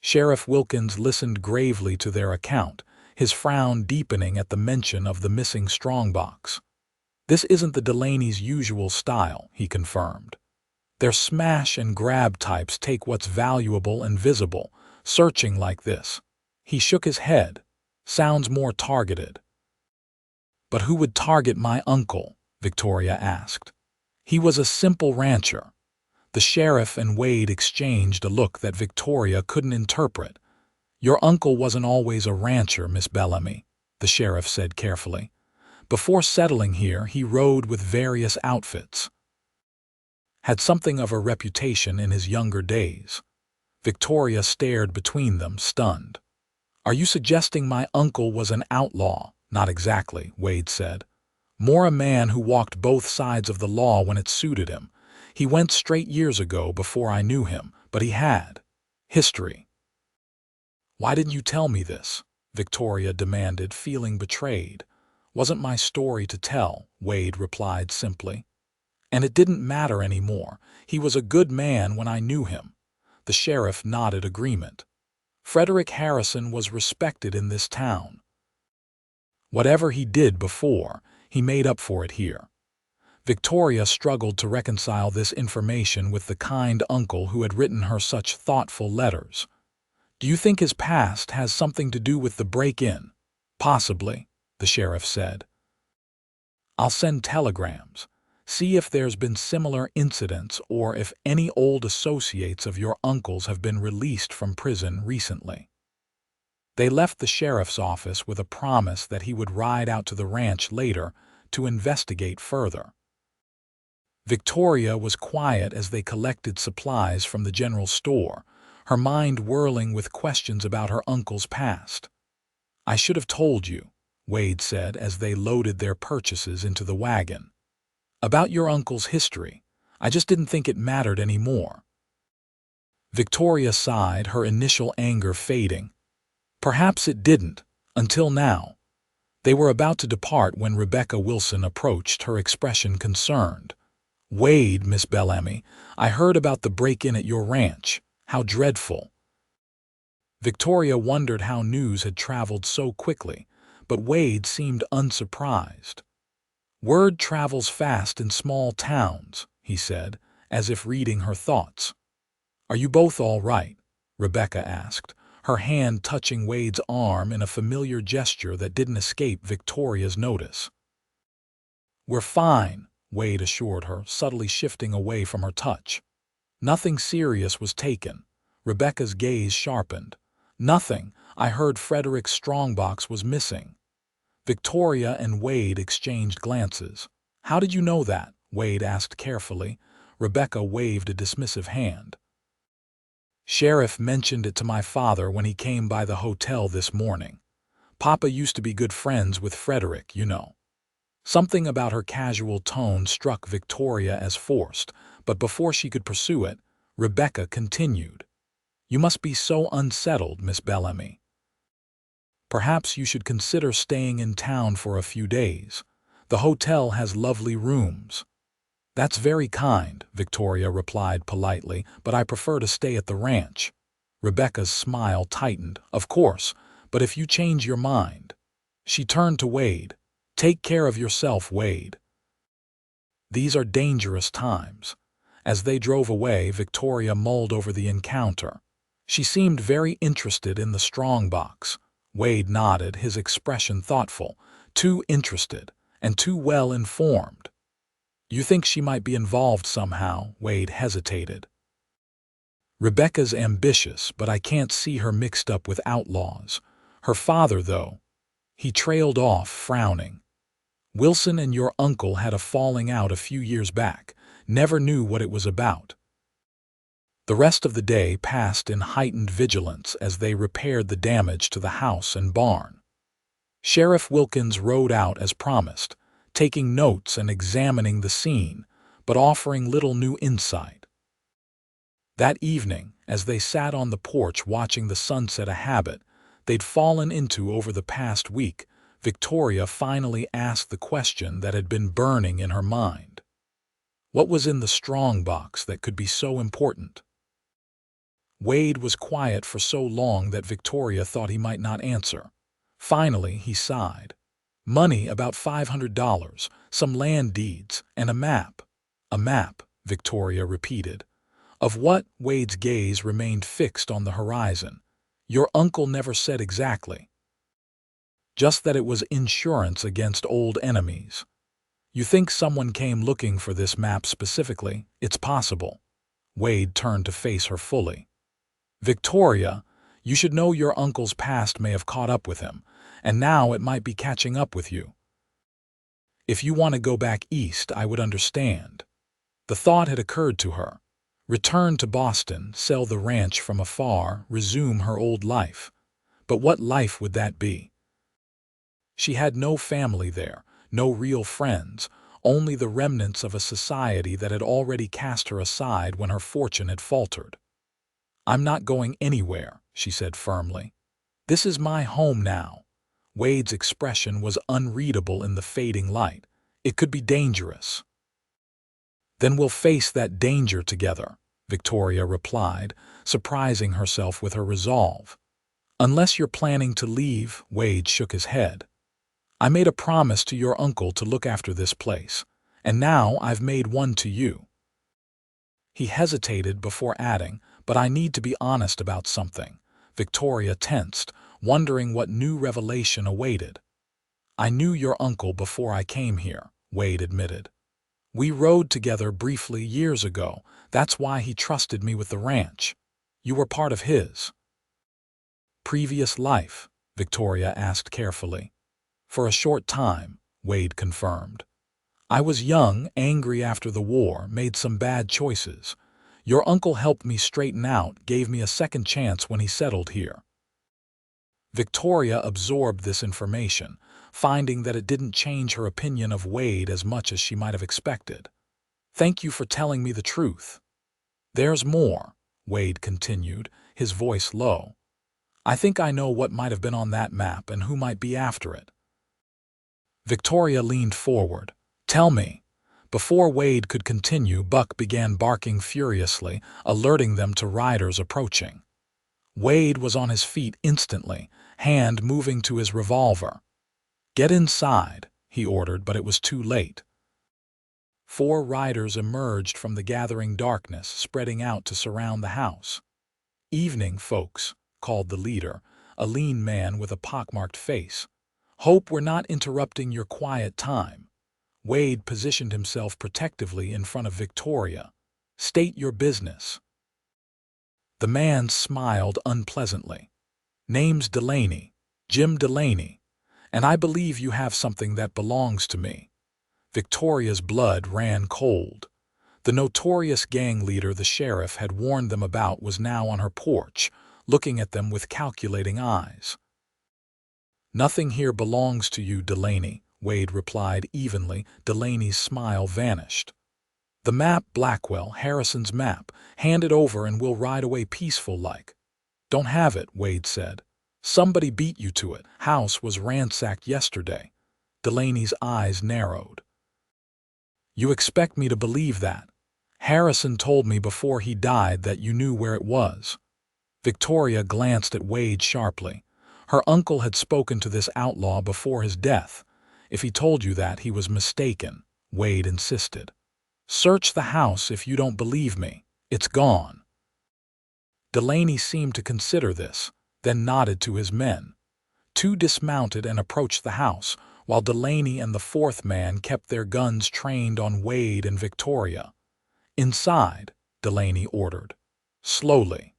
Sheriff Wilkins listened gravely to their account, his frown deepening at the mention of the missing strongbox. This isn't the Delaney's usual style, he confirmed. Their smash-and-grab types take what's valuable and visible, searching like this. He shook his head. Sounds more targeted. But who would target my uncle? Victoria asked. He was a simple rancher. The sheriff and Wade exchanged a look that Victoria couldn't interpret. Your uncle wasn't always a rancher, Miss Bellamy, the sheriff said carefully. Before settling here, he rode with various outfits. Had something of a reputation in his younger days. Victoria stared between them, stunned. Are you suggesting my uncle was an outlaw? Not exactly, Wade said. More a man who walked both sides of the law when it suited him. He went straight years ago before I knew him, but he had history. Why didn't you tell me this? Victoria demanded, feeling betrayed. Wasn't my story to tell, Wade replied simply. And it didn't matter anymore. He was a good man when I knew him. The sheriff nodded agreement. Frederick Harrison was respected in this town. Whatever he did before, he made up for it here. Victoria struggled to reconcile this information with the kind uncle who had written her such thoughtful letters. Do you think his past has something to do with the break-in? Possibly, the sheriff said. I'll send telegrams. See if there's been similar incidents or if any old associates of your uncle's have been released from prison recently. They left the sheriff's office with a promise that he would ride out to the ranch later to investigate further. Victoria was quiet as they collected supplies from the general store, her mind whirling with questions about her uncle's past. I should have told you, Wade said as they loaded their purchases into the wagon. About your uncle's history. I just didn't think it mattered anymore. Victoria sighed, her initial anger fading. Perhaps it didn't, until now. They were about to depart when Rebecca Wilson approached, her expression concerned. Wade, Miss Bellamy, I heard about the break-in at your ranch. How dreadful. Victoria wondered how news had traveled so quickly, but Wade seemed unsurprised. "Word travels fast in small towns," he said, as if reading her thoughts. "Are you both all right?" Rebecca asked, her hand touching Wade's arm in a familiar gesture that didn't escape Victoria's notice. "We're fine," Wade assured her, subtly shifting away from her touch. "Nothing serious was taken." Rebecca's gaze sharpened. "Nothing. I heard Frederick's strongbox was missing." Victoria and Wade exchanged glances. "How did you know that?" Wade asked carefully. Rebecca waved a dismissive hand. "Sheriff mentioned it to my father when he came by the hotel this morning. Papa used to be good friends with Frederick, you know." Something about her casual tone struck Victoria as forced, but before she could pursue it, Rebecca continued. "You must be so unsettled, Miss Bellamy. Perhaps you should consider staying in town for a few days. The hotel has lovely rooms." "That's very kind," Victoria replied politely, "but I prefer to stay at the ranch." Rebecca's smile tightened. "Of course, but if you change your mind." She turned to Wade. "Take care of yourself, Wade. These are dangerous times." As they drove away, Victoria mulled over the encounter. She seemed very interested in the strongbox. Wade nodded, his expression thoughtful. "Too interested, and too well informed." "You think she might be involved somehow?" Wade hesitated. "Rebecca's ambitious, but I can't see her mixed up with outlaws. Her father, though." He trailed off, frowning. "Wilson and your uncle had a falling out a few years back. Never knew what it was about." The rest of the day passed in heightened vigilance as they repaired the damage to the house and barn. Sheriff Wilkins rode out as promised, taking notes and examining the scene, but offering little new insight. That evening, as they sat on the porch watching the sunset, a habit they'd fallen into over the past week, Victoria finally asked the question that had been burning in her mind. What was in the strongbox that could be so important? Wade was quiet for so long that Victoria thought he might not answer. Finally, he sighed. "Money, about $500, some land deeds, and a map." "A map," Victoria repeated. "Of what?" Wade's gaze remained fixed on the horizon. "Your uncle never said exactly." "Just that it was insurance against old enemies." "You think someone came looking for this map specifically?" "It's possible." Wade turned to face her fully. "Victoria, you should know your uncle's past may have caught up with him, and now it might be catching up with you. If you want to go back east, I would understand." The thought had occurred to her. Return to Boston, sell the ranch from afar, resume her old life. But what life would that be? She had no family there, no real friends, only the remnants of a society that had already cast her aside when her fortune had faltered. "I'm not going anywhere," she said firmly. "This is my home now." Wade's expression was unreadable in the fading light. "It could be dangerous." "Then we'll face that danger together," Victoria replied, surprising herself with her resolve. "Unless you're planning to leave," Wade shook his head. "I made a promise to your uncle to look after this place, and now I've made one to you." He hesitated before adding, "But I need to be honest about something." Victoria tensed, wondering what new revelation awaited. "I knew your uncle before I came here," Wade admitted. "We rode together briefly years ago. That's why he trusted me with the ranch. You were part of his previous life?" Victoria asked carefully. "For a short time," Wade confirmed. "I was young, angry after the war, made some bad choices. Your uncle helped me straighten out, gave me a second chance when he settled here." Victoria absorbed this information, finding that it didn't change her opinion of Wade as much as she might have expected. "Thank you for telling me the truth." "There's more," Wade continued, his voice low. "I think I know what might have been on that map and who might be after it." Victoria leaned forward. "Tell me." Before Wade could continue, Buck began barking furiously, alerting them to riders approaching. Wade was on his feet instantly, hand moving to his revolver. "Get inside," he ordered, but it was too late. 4 riders emerged from the gathering darkness, spreading out to surround the house. "Evening, folks," called the leader, a lean man with a pockmarked face. "Hope we're not interrupting your quiet time." Wade positioned himself protectively in front of Victoria. "State your business." The man smiled unpleasantly. "Name's Delaney, Jim Delaney, and I believe you have something that belongs to me." Victoria's blood ran cold. The notorious gang leader the sheriff had warned them about was now on her porch, looking at them with calculating eyes. "Nothing here belongs to you, Delaney," Wade replied evenly. Delaney's smile vanished. "The map, Blackwell, Harrison's map. Hand it over and we'll ride away peaceful-like." "Don't have it," Wade said. "Somebody beat you to it. House was ransacked yesterday." Delaney's eyes narrowed. "You expect me to believe that? Harrison told me before he died that you knew where it was." Victoria glanced at Wade sharply. Her uncle had spoken to this outlaw before his death. "If he told you that, he was mistaken," Wade insisted. "Search the house if you don't believe me. It's gone." Delaney seemed to consider this, then nodded to his men. 2 dismounted and approached the house, while Delaney and the 4th man kept their guns trained on Wade and Victoria. "Inside," Delaney ordered. "Slowly."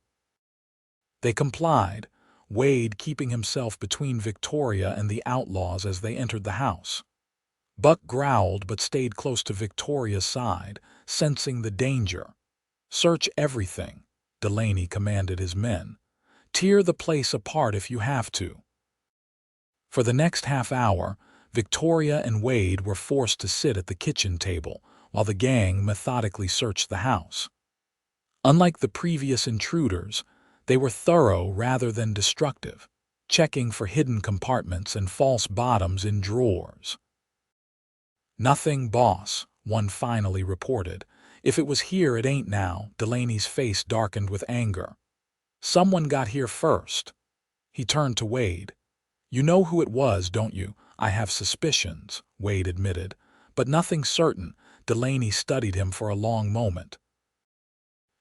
They complied, Wade keeping himself between Victoria and the outlaws as they entered the house. Buck growled but stayed close to Victoria's side, sensing the danger. "Search everything," Delaney commanded his men. "Tear the place apart if you have to." For the next half-hour, Victoria and Wade were forced to sit at the kitchen table while the gang methodically searched the house. Unlike the previous intruders, they were thorough rather than destructive, checking for hidden compartments and false bottoms in drawers. "Nothing, boss," one finally reported. "If it was here, it ain't now." Delaney's face darkened with anger. "Someone got here first." He turned to Wade. "You know who it was, don't you?" "I have suspicions," Wade admitted, "but nothing certain." Delaney studied him for a long moment.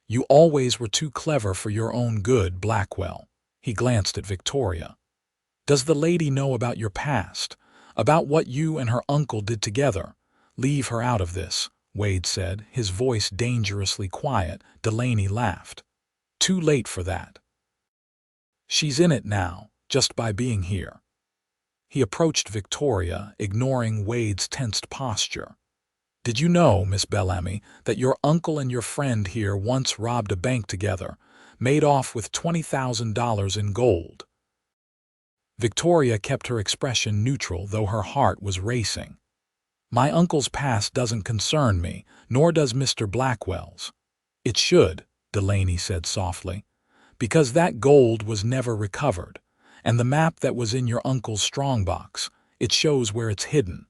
"You always were too clever for your own good, Blackwell." He glanced at Victoria. "Does the lady know about your past? About what you and her uncle did together?" "Leave her out of this," Wade said, his voice dangerously quiet. Delaney laughed. "Too late for that. She's in it now, just by being here." He approached Victoria, ignoring Wade's tensed posture. "Did you know, Miss Bellamy, that your uncle and your friend here once robbed a bank together, made off with $20,000 in gold?" Victoria kept her expression neutral, though her heart was racing. "My uncle's past doesn't concern me, nor does Mr. Blackwell's." "It should," Delaney said softly, "because that gold was never recovered, and the map that was in your uncle's strongbox, it shows where it's hidden."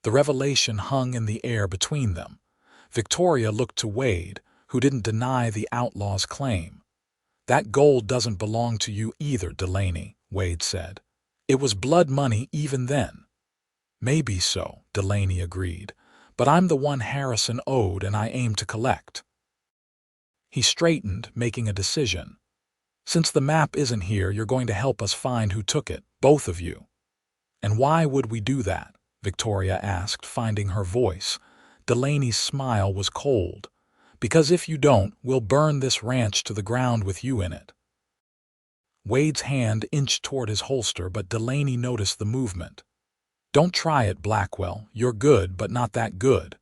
The revelation hung in the air between them. Victoria looked to Wade, who didn't deny the outlaw's claim. "That gold doesn't belong to you either, Delaney," Wade said. "It was blood money even then." "Maybe so," Delaney agreed, "but I'm the one Harrison owed and I aim to collect." He straightened, making a decision. "Since the map isn't here, you're going to help us find who took it, both of you." "And why would we do that?" Victoria asked, finding her voice. Delaney's smile was cold. "Because if you don't, we'll burn this ranch to the ground with you in it." Wade's hand inched toward his holster, but Delaney noticed the movement. "Don't try it, Blackwell. You're good, but not that good."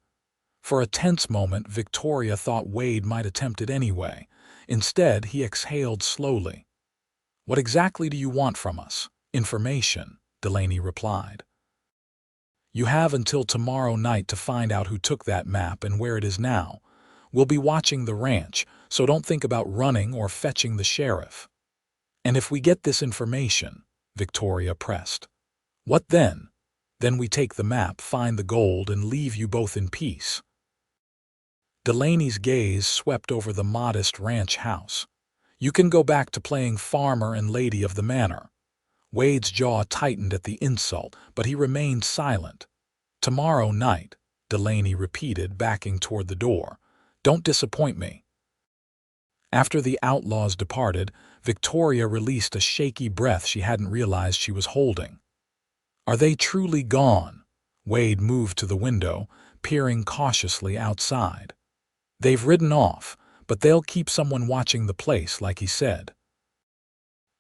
For a tense moment, Victoria thought Wade might attempt it anyway. Instead, he exhaled slowly. "What exactly do you want from us?" "Information," Delaney replied. "You have until tomorrow night to find out who took that map and where it is now. We'll be watching the ranch, so don't think about running or fetching the sheriff." "And if we get this information," Victoria pressed. "What then?" "Then we take the map, find the gold, and leave you both in peace." Delaney's gaze swept over the modest ranch house. "You can go back to playing farmer and lady of the manor." Wade's jaw tightened at the insult, but he remained silent. "Tomorrow night," Delaney repeated, backing toward the door. "Don't disappoint me." After the outlaws departed, Victoria released a shaky breath she hadn't realized she was holding. "Are they truly gone?" Wade moved to the window, peering cautiously outside. "They've ridden off, but they'll keep someone watching the place, like he said."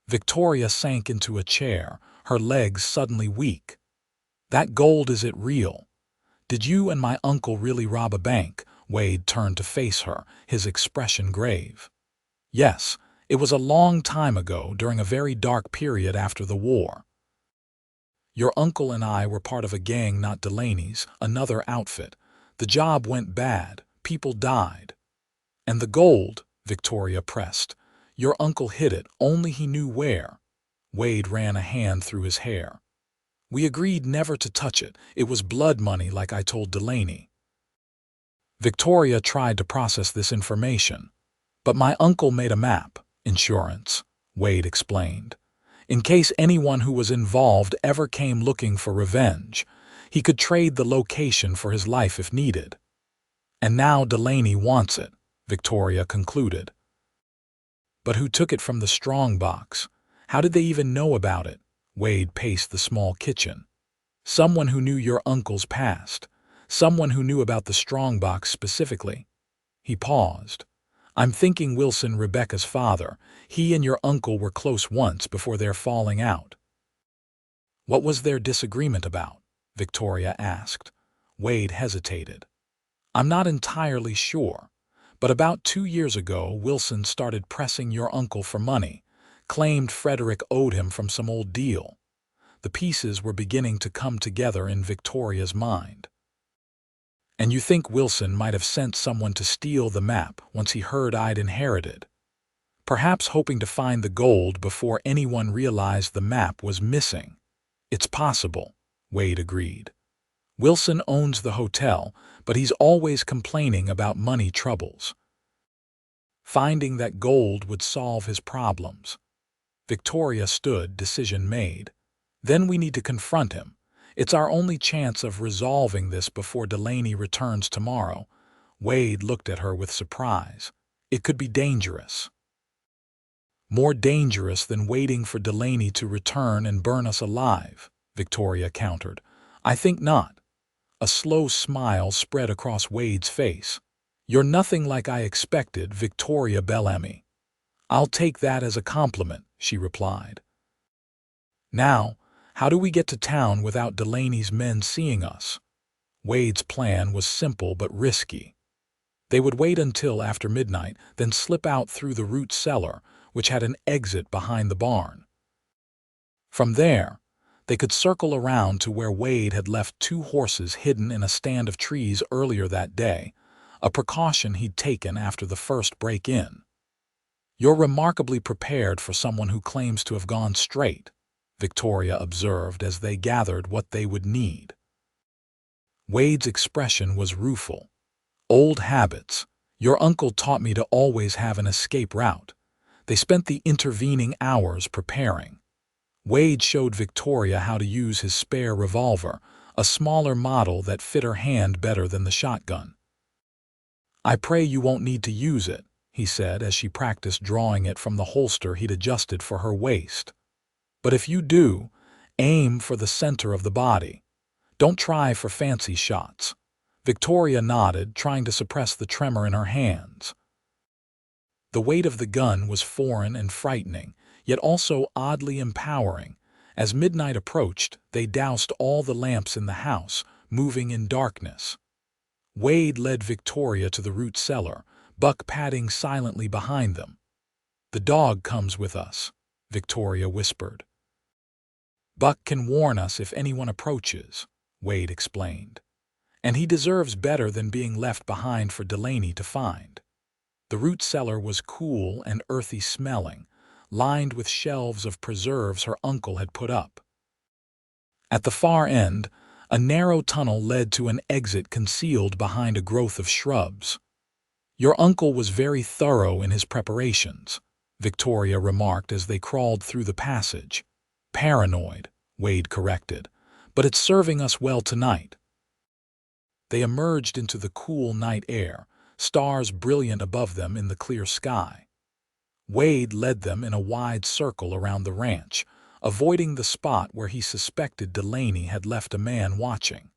Victoria sank into a chair, her legs suddenly weak. "That gold, is it real? Did you and my uncle really rob a bank?" Wade turned to face her, his expression grave. "Yes, it was a long time ago, during a very dark period after the war. Your uncle and I were part of a gang, not Delaney's, another outfit. The job went bad, people died. And the gold," Victoria pressed. "Your uncle hid it, only he knew where." Wade ran a hand through his hair. "We agreed never to touch it. It was blood money, like I told Delaney." Victoria tried to process this information. "But my uncle made a map. Insurance," Wade explained. "In case anyone who was involved ever came looking for revenge, he could trade the location for his life if needed. And now Delaney wants it," Victoria concluded. "But who took it from the strong box? How did they even know about it?" Wade paced the small kitchen. "Someone who knew your uncle's past. Someone who knew about the strong box specifically." He paused. "I'm thinking Wilson, Rebecca's father. He and your uncle were close once before their falling out." "What was their disagreement about?" Victoria asked. Wade hesitated. "I'm not entirely sure, but about 2 years ago Wilson started pressing your uncle for money, claimed Frederick owed him from some old deal." The pieces were beginning to come together in Victoria's mind. "And you think Wilson might have sent someone to steal the map once he heard I'd inherited? Perhaps hoping to find the gold before anyone realized the map was missing." "It's possible," Wade agreed. "Wilson owns the hotel, but he's always complaining about money troubles. Finding that gold would solve his problems." Victoria stood, decision made. "Then we need to confront him. It's our only chance of resolving this before Delaney returns tomorrow." Wade looked at her with surprise. "It could be dangerous." "More dangerous than waiting for Delaney to return and burn us alive," Victoria countered. "I think not." A slow smile spread across Wade's face. "You're nothing like I expected, Victoria Bellamy." "I'll take that as a compliment," she replied. "Now, how do we get to town without Delaney's men seeing us?" Wade's plan was simple but risky. They would wait until after midnight, then slip out through the root cellar, which had an exit behind the barn. From there, they could circle around to where Wade had left 2 horses hidden in a stand of trees earlier that day, a precaution he'd taken after the first break-in. "You're remarkably prepared for someone who claims to have gone straight," Victoria observed as they gathered what they would need. Wade's expression was rueful. "Old habits. Your uncle taught me to always have an escape route." They spent the intervening hours preparing. Wade showed Victoria how to use his spare revolver, a smaller model that fit her hand better than the shotgun. "I pray you won't need to use it," he said as she practiced drawing it from the holster he'd adjusted for her waist. "But if you do, aim for the center of the body. Don't try for fancy shots." Victoria nodded, trying to suppress the tremor in her hands. The weight of the gun was foreign and frightening, yet also oddly empowering. As midnight approached, they doused all the lamps in the house, moving in darkness. Wade led Victoria to the root cellar, Buck padding silently behind them. "The dog comes with us," Victoria whispered. "Buck can warn us if anyone approaches," Wade explained. "And he deserves better than being left behind for Delaney to find." The root cellar was cool and earthy smelling, lined with shelves of preserves her uncle had put up. At the far end, a narrow tunnel led to an exit concealed behind a growth of shrubs. "Your uncle was very thorough in his preparations," Victoria remarked as they crawled through the passage. paranoid," Wade corrected, "but it's serving us well tonight." They emerged into the cool night air, stars brilliant above them in the clear sky. Wade led them in a wide circle around the ranch, avoiding the spot where he suspected Delaney had left a man watching.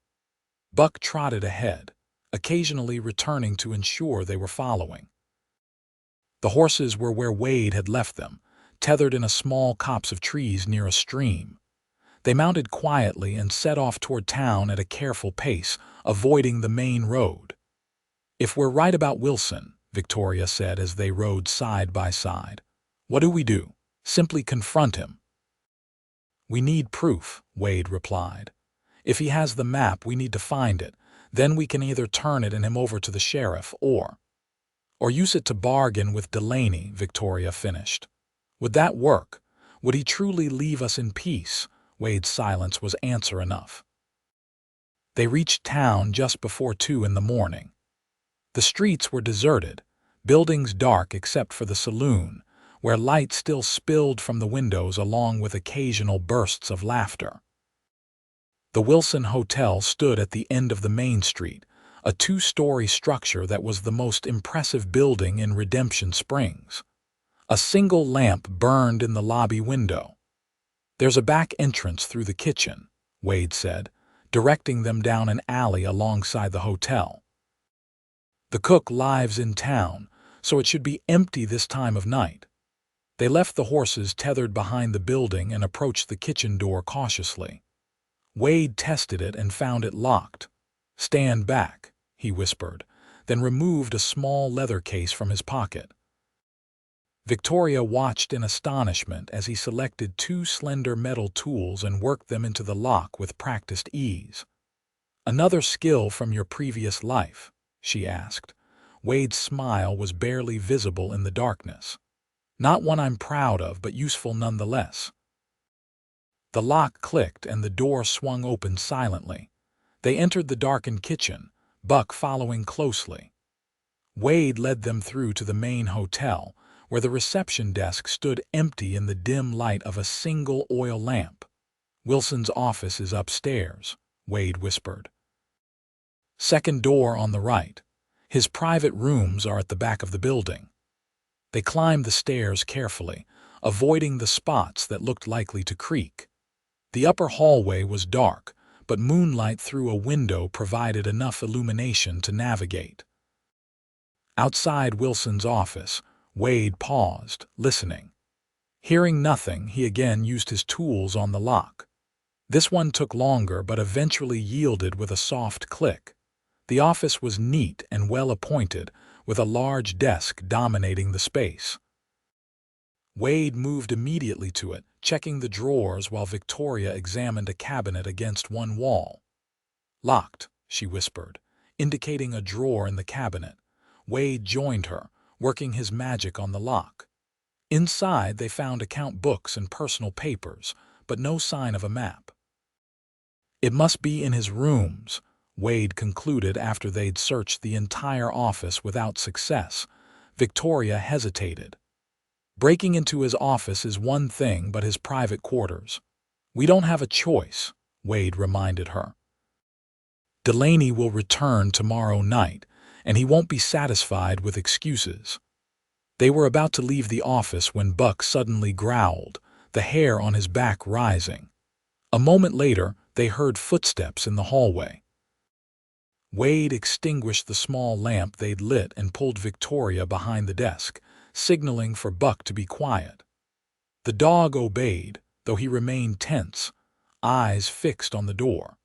Buck trotted ahead, occasionally returning to ensure they were following. The horses were where Wade had left them, tethered in a small copse of trees near a stream. They mounted quietly and set off toward town at a careful pace, avoiding the main road. "If we're right about Wilson," Victoria said as they rode side by side, "what do we do? Simply confront him?" "We need proof," Wade replied. "If he has the map, we need to find it. Then we can either turn it and him over to the sheriff or use it to bargain with Delaney," Victoria finished. "Would that work? Would he truly leave us in peace?" Wade's silence was answer enough. They reached town just before 2 in the morning. The streets were deserted, buildings dark except for the saloon, where light still spilled from the windows along with occasional bursts of laughter. The Wilson Hotel stood at the end of the main street, a 2-story structure that was the most impressive building in Redemption Springs. A single lamp burned in the lobby window. "There's a back entrance through the kitchen," Wade said, directing them down an alley alongside the hotel. "The cook lives in town, so it should be empty this time of night." They left the horses tethered behind the building and approached the kitchen door cautiously. Wade tested it and found it locked. "Stand back," he whispered, then removed a small leather case from his pocket. Victoria watched in astonishment as he selected 2 slender metal tools and worked them into the lock with practiced ease. "Another skill from your previous life?" she asked. Wade's smile was barely visible in the darkness. "Not one I'm proud of, but useful nonetheless." The lock clicked and the door swung open silently. They entered the darkened kitchen, Buck following closely. Wade led them through to the main hotel, where the reception desk stood empty in the dim light of a single oil lamp. "Wilson's office is upstairs," Wade whispered. "Second door on the right. His private rooms are at the back of the building." They climbed the stairs carefully, avoiding the spots that looked likely to creak. The upper hallway was dark, but moonlight through a window provided enough illumination to navigate. Outside Wilson's office, Wade paused, listening. Hearing nothing, he again used his tools on the lock. This one took longer but eventually yielded with a soft click. The office was neat and well appointed, with a large desk dominating the space. Wade moved immediately to it, checking the drawers while Victoria examined a cabinet against one wall. "Locked," she whispered, indicating a drawer in the cabinet. Wade joined her, working his magic on the lock. Inside, they found account books and personal papers, but no sign of a map. "It must be in his rooms," Wade concluded after they'd searched the entire office without success. Victoria hesitated. "Breaking into his office is one thing, but his private quarters. We don't have a choice," Wade reminded her. "Delaney will return tomorrow night, and he won't be satisfied with excuses." They were about to leave the office when Buck suddenly growled, the hair on his back rising. A moment later, they heard footsteps in the hallway. Wade extinguished the small lamp they'd lit and pulled Victoria behind the desk, signaling for Buck to be quiet. The dog obeyed, though he remained tense, eyes fixed on the door.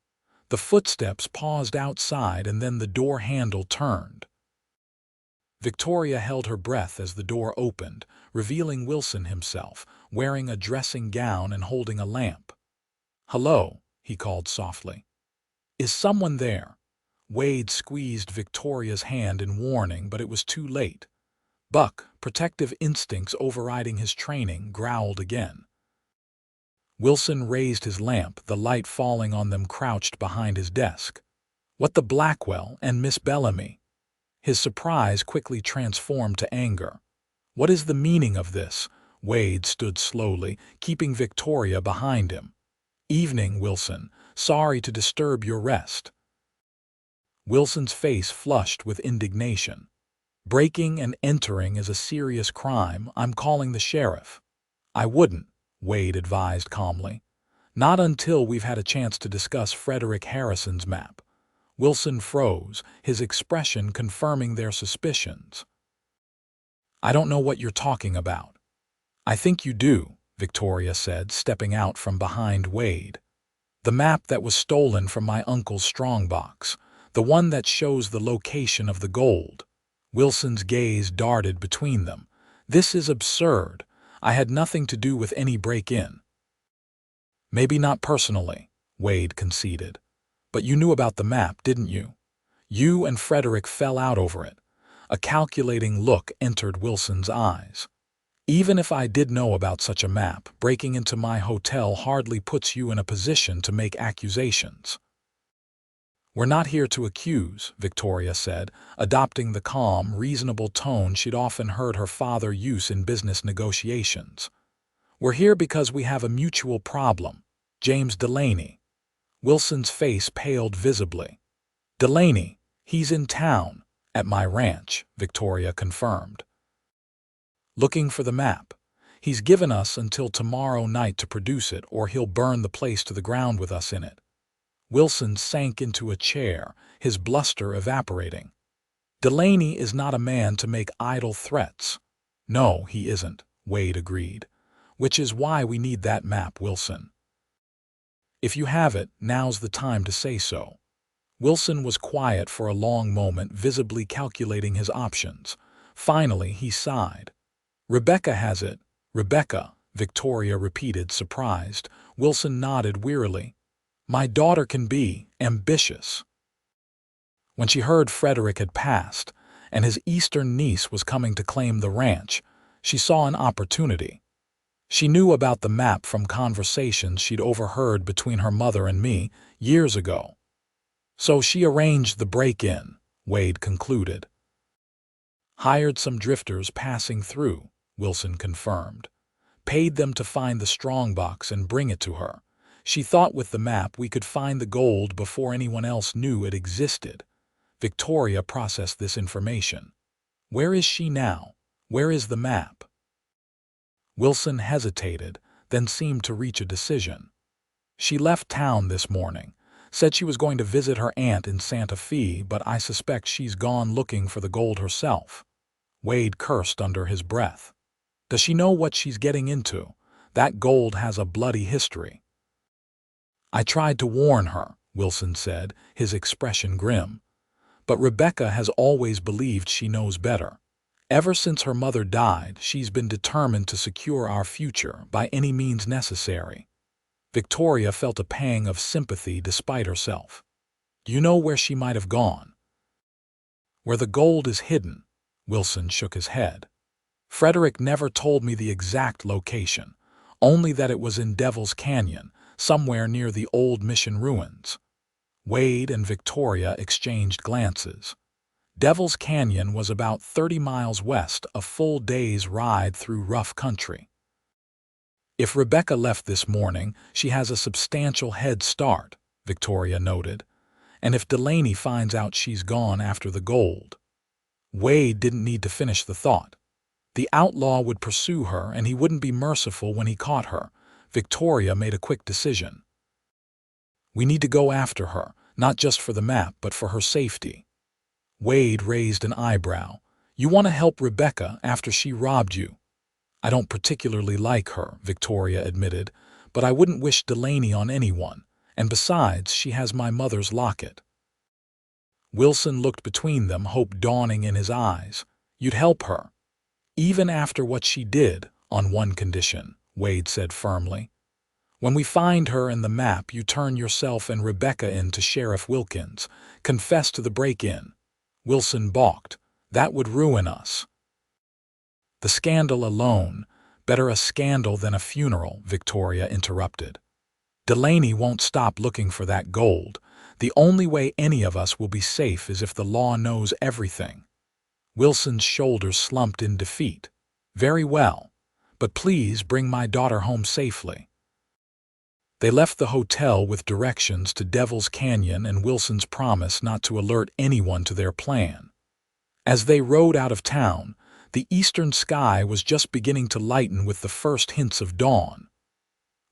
The footsteps paused outside and then the door handle turned. Victoria held her breath as the door opened, revealing Wilson himself, wearing a dressing gown and holding a lamp. "Hello," he called softly. "Is someone there?" Wade squeezed Victoria's hand in warning, but it was too late. Buck, protective instincts overriding his training, growled again. Wilson raised his lamp, the light falling on them crouched behind his desk. "What the Blackwell and Miss Bellamy?" His surprise quickly transformed to anger. "What is the meaning of this?" Wade stood slowly, keeping Victoria behind him. "Evening, Wilson. Sorry to disturb your rest." Wilson's face flushed with indignation. "Breaking and entering is a serious crime. I'm calling the sheriff." "I wouldn't," Wade advised calmly. "Not until we've had a chance to discuss Frederick Harrison's map." Wilson froze, his expression confirming their suspicions. "I don't know what you're talking about." "I think you do," Victoria said, stepping out from behind Wade. "The map that was stolen from my uncle's strongbox, the one that shows the location of the gold." Wilson's gaze darted between them. "This is absurd. I had nothing to do with any break-in." "Maybe not personally," Wade conceded. "But you knew about the map, didn't you? You and Frederick fell out over it." A calculating look entered Wilson's eyes. "Even if I did know about such a map, breaking into my hotel hardly puts you in a position to make accusations." "We're not here to accuse," Victoria said, adopting the calm, reasonable tone she'd often heard her father use in business negotiations. "We're here because we have a mutual problem. James Delaney." Wilson's face paled visibly. "Delaney, he's in town, at my ranch," Victoria confirmed. "Looking for the map. He's given us until tomorrow night to produce it, or he'll burn the place to the ground with us in it." Wilson sank into a chair, his bluster evaporating. "Delaney is not a man to make idle threats." "No, he isn't," Wade agreed. "Which is why we need that map, Wilson. If you have it, now's the time to say so." Wilson was quiet for a long moment, visibly calculating his options. Finally, he sighed. "Rebecca has it." "Rebecca," Victoria repeated, surprised. Wilson nodded wearily. "My daughter can be ambitious." When she heard Frederick had passed, and his eastern niece was coming to claim the ranch, she saw an opportunity. She knew about the map from conversations she'd overheard between her mother and me years ago. "So she arranged the break-in," Wade concluded. "Hired some drifters passing through," Wilson confirmed. "Paid them to find the strongbox and bring it to her. She thought with the map we could find the gold before anyone else knew it existed." Victoria processed this information. "Where is she now? Where is the map?" Wilson hesitated, then seemed to reach a decision. "She left town this morning. Said she was going to visit her aunt in Santa Fe, but I suspect she's gone looking for the gold herself." Wade cursed under his breath. "Does she know what she's getting into? That gold has a bloody history." "I tried to warn her," Wilson said, his expression grim. "But Rebecca has always believed she knows better. Ever since her mother died, she's been determined to secure our future by any means necessary." Victoria felt a pang of sympathy despite herself. "Do you know where she might have gone?" "Where the gold is hidden," Wilson shook his head. "Frederick never told me the exact location, only that it was in Devil's Canyon, somewhere near the old mission ruins." Wade and Victoria exchanged glances. Devil's Canyon was about 30 miles west, a full day's ride through rough country. "If Rebecca left this morning, she has a substantial head start," Victoria noted. "And if Delaney finds out she's gone after the gold." Wade didn't need to finish the thought. "The outlaw would pursue her, and he wouldn't be merciful when he caught her." Victoria made a quick decision. "We need to go after her, not just for the map, but for her safety." Wade raised an eyebrow. "You want to help Rebecca after she robbed you?" "I don't particularly like her," Victoria admitted, "but I wouldn't wish Delaney on anyone, and besides, she has my mother's locket." Wilson looked between them, hope dawning in his eyes. "You'd help her?" "Even after what she did, on one condition," Wade said firmly. "When we find her and the map, you turn yourself and Rebecca in to Sheriff Wilkins. Confess to the break-in." Wilson balked. "That would ruin us." "The scandal alone. Better a scandal than a funeral," Victoria interrupted. "Delaney won't stop looking for that gold. The only way any of us will be safe is if the law knows everything." Wilson's shoulders slumped in defeat. "Very well. but please bring my daughter home safely." They left the hotel with directions to Devil's Canyon and Wilson's promise not to alert anyone to their plan. As they rode out of town, the eastern sky was just beginning to lighten with the first hints of dawn.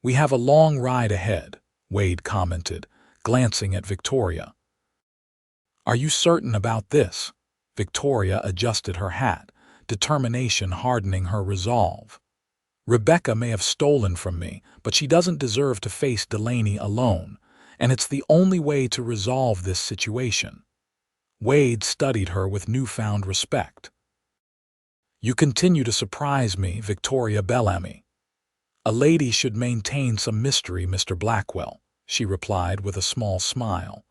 "We have a long ride ahead," Wade commented, glancing at Victoria. "Are you certain about this?" Victoria adjusted her hat, determination hardening her resolve. "Rebecca may have stolen from me, but she doesn't deserve to face Delaney alone, and it's the only way to resolve this situation." Wade studied her with newfound respect. "You continue to surprise me, Victoria Bellamy." "A lady should maintain some mystery, Mr. Blackwell," she replied with a small smile.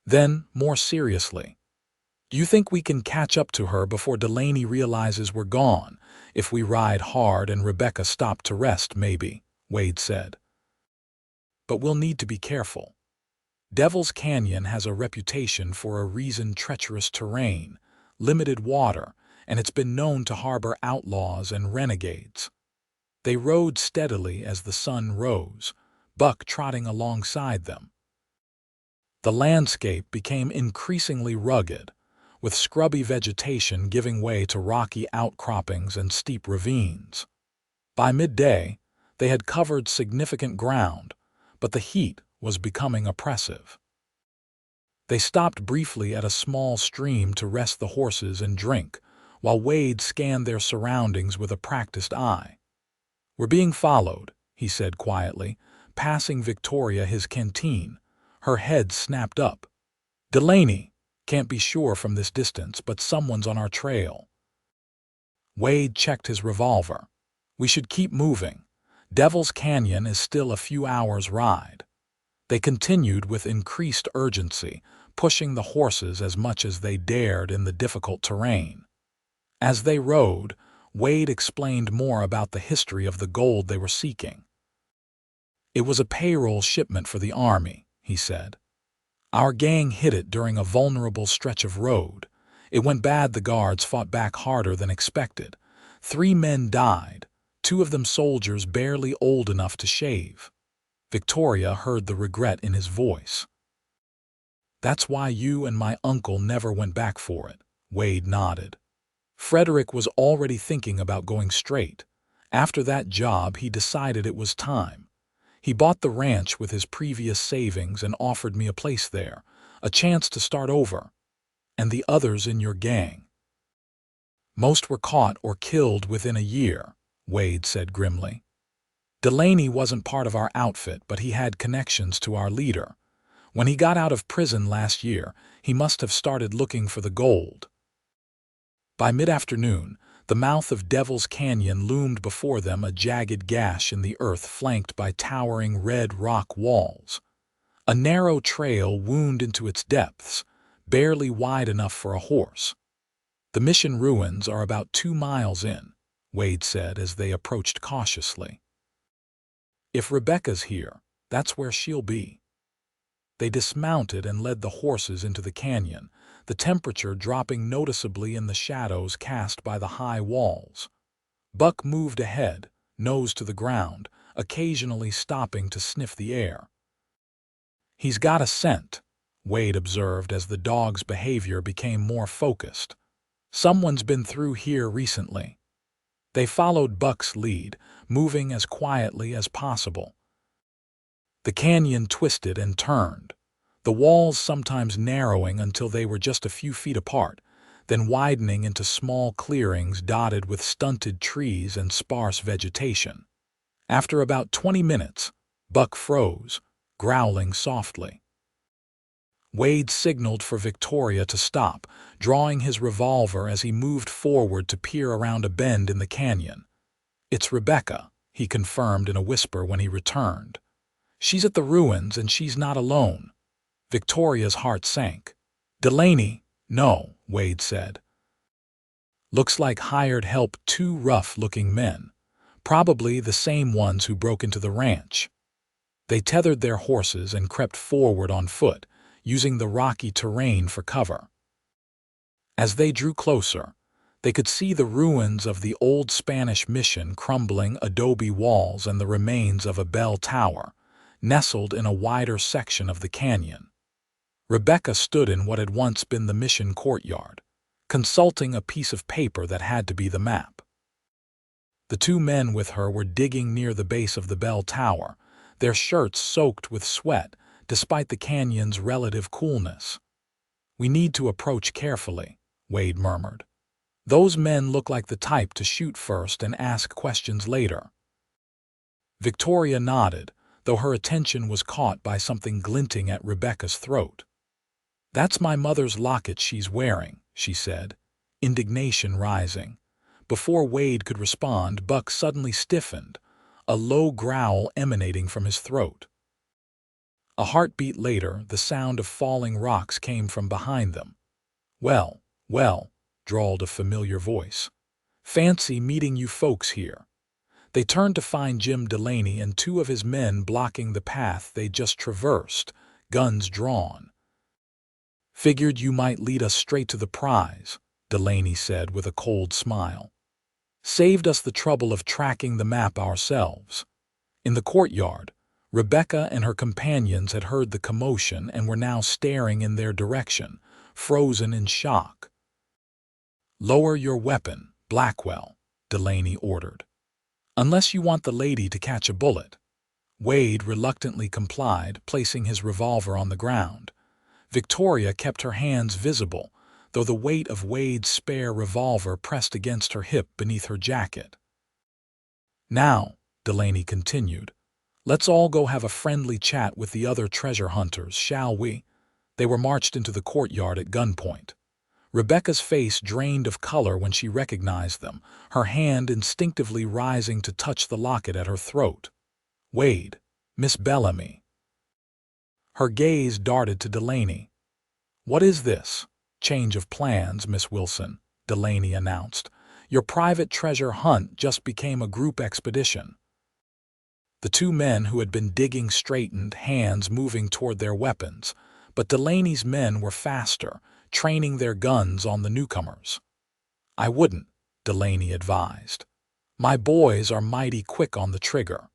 Then, more seriously, "Do you think we can catch up to her before Delaney realizes we're gone? If we ride hard and Rebecca stopped to rest, maybe," Wade said. "But we'll need to be careful. Devil's Canyon has a reputation for a reasoned treacherous terrain, limited water, and it's been known to harbor outlaws and renegades." They rode steadily as the sun rose, Buck trotting alongside them. The landscape became increasingly rugged, with scrubby vegetation giving way to rocky outcroppings and steep ravines. By midday, they had covered significant ground, but the heat was becoming oppressive. They stopped briefly at a small stream to rest the horses and drink, while Wade scanned their surroundings with a practiced eye. "We're being followed," he said quietly, passing Victoria his canteen. Her head snapped up. "Delaney, can't be sure from this distance, but someone's on our trail." Wade checked his revolver. "We should keep moving. Devil's Canyon is still a few hours' ride." They continued with increased urgency, pushing the horses as much as they dared in the difficult terrain. As they rode, Wade explained more about the history of the gold they were seeking. "It was a payroll shipment for the Army," he said. "Our gang hit it during a vulnerable stretch of road. It went bad. The guards fought back harder than expected. 3 men died, 2 of them soldiers barely old enough to shave." Victoria heard the regret in his voice. "That's why you and my uncle never went back for it," Wade nodded. "Frederick was already thinking about going straight. After that job, he decided it was time. He bought the ranch with his previous savings and offered me a place there, a chance to start over. And the others in your gang?" "Most were caught or killed within a year," Wade said grimly. "Delaney wasn't part of our outfit, but he had connections to our leader. When he got out of prison last year, he must have started looking for the gold." By mid-afternoon, the mouth of Devil's Canyon loomed before them, a jagged gash in the earth flanked by towering red rock walls. A narrow trail wound into its depths, barely wide enough for a horse. "The mission ruins are about 2 miles in," Wade said as they approached cautiously. "If Rebecca's here, that's where she'll be." They dismounted and led the horses into the canyon, the temperature dropping noticeably in the shadows cast by the high walls. Buck moved ahead, nose to the ground, occasionally stopping to sniff the air. "He's got a scent," Wade observed as the dog's behavior became more focused. "Someone's been through here recently." They followed Buck's lead, moving as quietly as possible. The canyon twisted and turned, the walls sometimes narrowing until they were just a few feet apart, then widening into small clearings dotted with stunted trees and sparse vegetation. After about 20 minutes, Buck froze, growling softly. Wade signaled for Victoria to stop, drawing his revolver as he moved forward to peer around a bend in the canyon. "It's Rebecca," he confirmed in a whisper when he returned. "She's at the ruins and she's not alone." Victoria's heart sank. "Delaney?" "No," Wade said. "Looks like hired help, 2 rough-looking men. Probably the same ones who broke into the ranch." They tethered their horses and crept forward on foot, using the rocky terrain for cover. As they drew closer, They could see the ruins of the old Spanish mission, crumbling adobe walls, and the remains of a bell tower, nestled in a wider section of the canyon. Rebecca stood in what had once been the mission courtyard, consulting a piece of paper that had to be the map. The two men with her were digging near the base of the bell tower, their shirts soaked with sweat despite the canyon's relative coolness. "We need to approach carefully," Wade murmured. "Those men look like the type to shoot first and ask questions later." Victoria nodded, though her attention was caught by something glinting at Rebecca's throat. "That's my mother's locket she's wearing," she said, indignation rising. Before Wade could respond, Buck suddenly stiffened, a low growl emanating from his throat. A heartbeat later, the sound of falling rocks came from behind them. Well, drawled a familiar voice. "Fancy meeting you folks here." They turned to find Jim Delaney and two of his men blocking the path they just traversed, guns drawn. "Figured you might lead us straight to the prize," Delaney said with a cold smile. "Saved us the trouble of tracking the map ourselves." In the courtyard, Rebecca and her companions had heard the commotion and were now staring in their direction, frozen in shock. "Lower your weapon, Blackwell," Delaney ordered. "Unless you want the lady to catch a bullet." Wade reluctantly complied, placing his revolver on the ground. Victoria kept her hands visible, though the weight of Wade's spare revolver pressed against her hip beneath her jacket. "Now," Delaney continued, "let's all go have a friendly chat with the other treasure hunters, shall we?" They were marched into the courtyard at gunpoint. Rebecca's face drained of color when she recognized them, her hand instinctively rising to touch the locket at her throat. "Wade, Miss Bellamy." Her gaze darted to Delaney. "What is this?" "Change of plans, Miss Wilson," Delaney announced. "Your private treasure hunt just became a group expedition." The two men who had been digging straightened, hands moving toward their weapons, but Delaney's men were faster, training their guns on the newcomers. "I wouldn't," Delaney advised. "My boys are mighty quick on the trigger."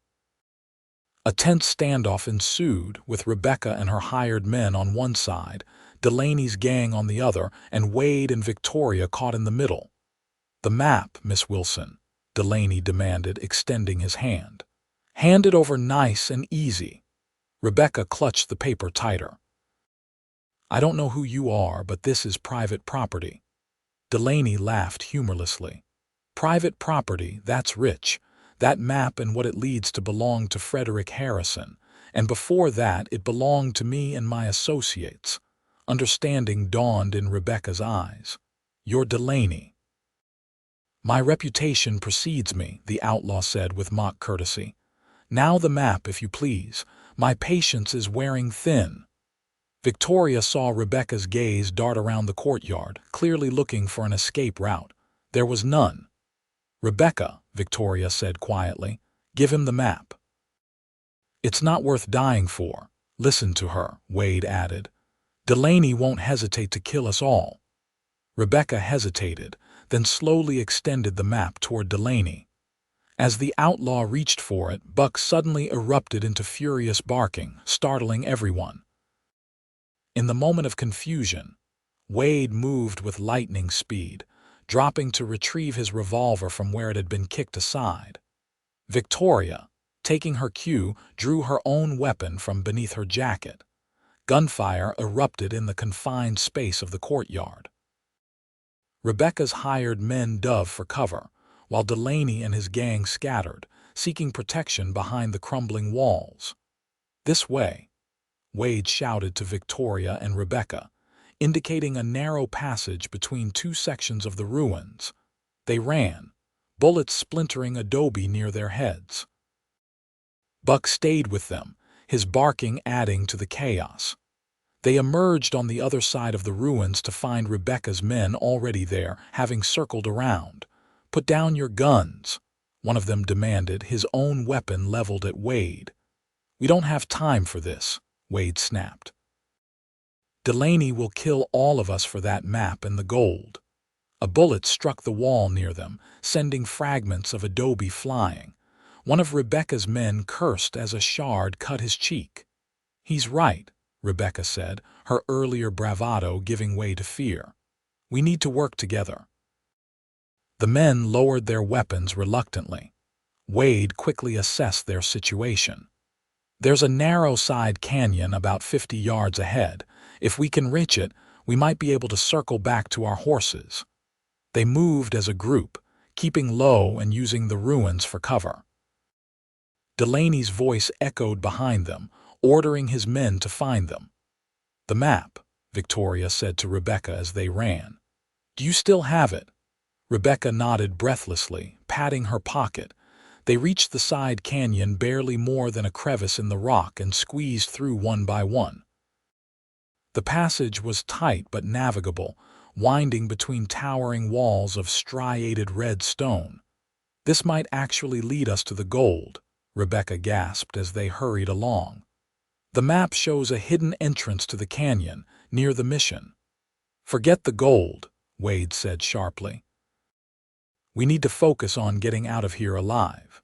A tense standoff ensued, with Rebecca and her hired men on one side, Delaney's gang on the other, and Wade and Victoria caught in the middle. "The map, Miss Wilson," Delaney demanded, extending his hand. "Hand it over nice and easy." Rebecca clutched the paper tighter. "I don't know who you are, but this is private property." Delaney laughed humorlessly. "Private property, that's rich. That map and what it leads to belong to Frederick Harrison, and before that it belonged to me and my associates." Understanding dawned in Rebecca's eyes. "You're Delaney." "My reputation precedes me," the outlaw said with mock courtesy. "Now the map, if you please. My patience is wearing thin." Victoria saw Rebecca's gaze dart around the courtyard, clearly looking for an escape route. There was none. "Rebecca," Victoria said quietly, "give him the map." "It's not worth dying for. Listen to her," Wade added. "Delaney won't hesitate to kill us all." Rebecca hesitated, then slowly extended the map toward Delaney. As the outlaw reached for it, Buck suddenly erupted into furious barking, startling everyone. In the moment of confusion, Wade moved with lightning speed, dropping to retrieve his revolver from where it had been kicked aside. Victoria, taking her cue, drew her own weapon from beneath her jacket. Gunfire erupted in the confined space of the courtyard. Rebecca's hired men dove for cover, while Delaney and his gang scattered, seeking protection behind the crumbling walls. "This way," Wade shouted to Victoria and Rebecca, indicating a narrow passage between two sections of the ruins. They ran, bullets splintering adobe near their heads. Buck stayed with them, his barking adding to the chaos. They emerged on the other side of the ruins to find Rebecca's men already there, having circled around. "Put down your guns," one of them demanded, his own weapon leveled at Wade. "We don't have time for this," Wade snapped. "Delaney will kill all of us for that map and the gold." A bullet struck the wall near them, sending fragments of adobe flying. One of Rebecca's men cursed as a shard cut his cheek. "He's right," Rebecca said, her earlier bravado giving way to fear. "We need to work together." The men lowered their weapons reluctantly. Wade quickly assessed their situation. "There's a narrow side canyon about 50 yards ahead. If we can reach it, we might be able to circle back to our horses." They moved as a group, keeping low and using the ruins for cover. Delaney's voice echoed behind them, ordering his men to find them. "The map," Victoria said to Rebecca as they ran. "Do you still have it?" Rebecca nodded breathlessly, patting her pocket. They reached the side canyon barely more than a crevice in the rock and squeezed through one by one. The passage was tight but navigable, winding between towering walls of striated red stone. "This might actually lead us to the gold," Rebecca gasped as they hurried along. "The map shows a hidden entrance to the canyon, near the mission." "Forget the gold," Wade said sharply. "We need to focus on getting out of here alive."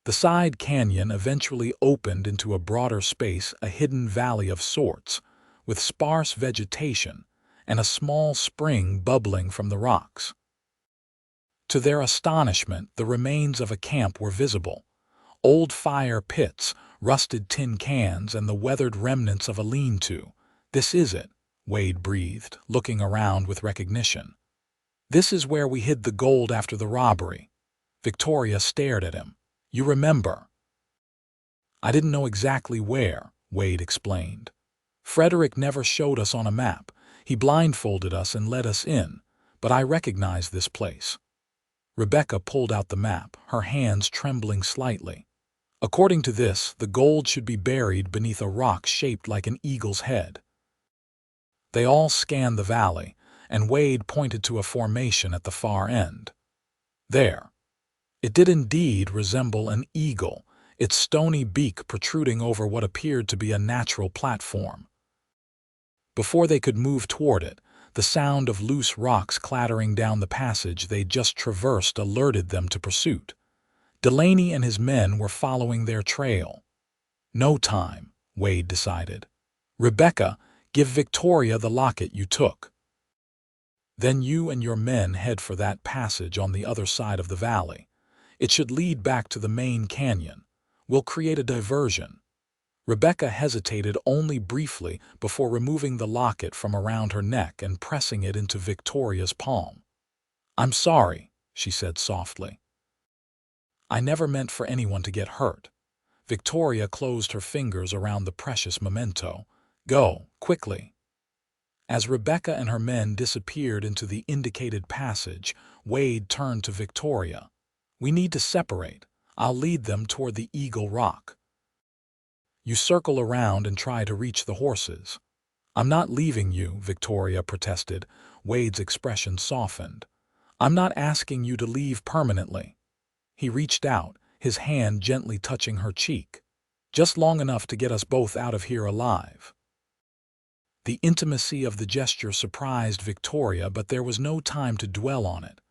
The side canyon eventually opened into a broader space, a hidden valley of sorts, with sparse vegetation and a small spring bubbling from the rocks. To their astonishment, the remains of a camp were visible. Old fire pits, rusted tin cans, and the weathered remnants of a lean-to. "This is it," Wade breathed, looking around with recognition. "This is where we hid the gold after the robbery." Victoria stared at him. "You remember?" "I didn't know exactly where," Wade explained. "Frederick never showed us on a map. He blindfolded us and let us in, but I recognize this place." Rebecca pulled out the map, her hands trembling slightly. "According to this, the gold should be buried beneath a rock shaped like an eagle's head." They all scanned the valley, and Wade pointed to a formation at the far end. There. It did indeed resemble an eagle, its stony beak protruding over what appeared to be a natural platform. Before they could move toward it, the sound of loose rocks clattering down the passage they'd just traversed alerted them to pursuit. Delaney and his men were following their trail. "No time," Wade decided. "Rebecca, give Victoria the locket you took. Then you and your men head for that passage on the other side of the valley. It should lead back to the main canyon. We'll create a diversion." Rebecca hesitated only briefly before removing the locket from around her neck and pressing it into Victoria's palm. "I'm sorry," she said softly. "I never meant for anyone to get hurt." Victoria closed her fingers around the precious memento. "Go, quickly." As Rebecca and her men disappeared into the indicated passage, Wade turned to Victoria. "We need to separate. I'll lead them toward the Eagle Rock. You circle around and try to reach the horses." "I'm not leaving you," Victoria protested. Wade's expression softened. "I'm not asking you to leave permanently." He reached out, his hand gently touching her cheek. "Just long enough to get us both out of here alive." The intimacy of the gesture surprised Victoria, but there was no time to dwell on it.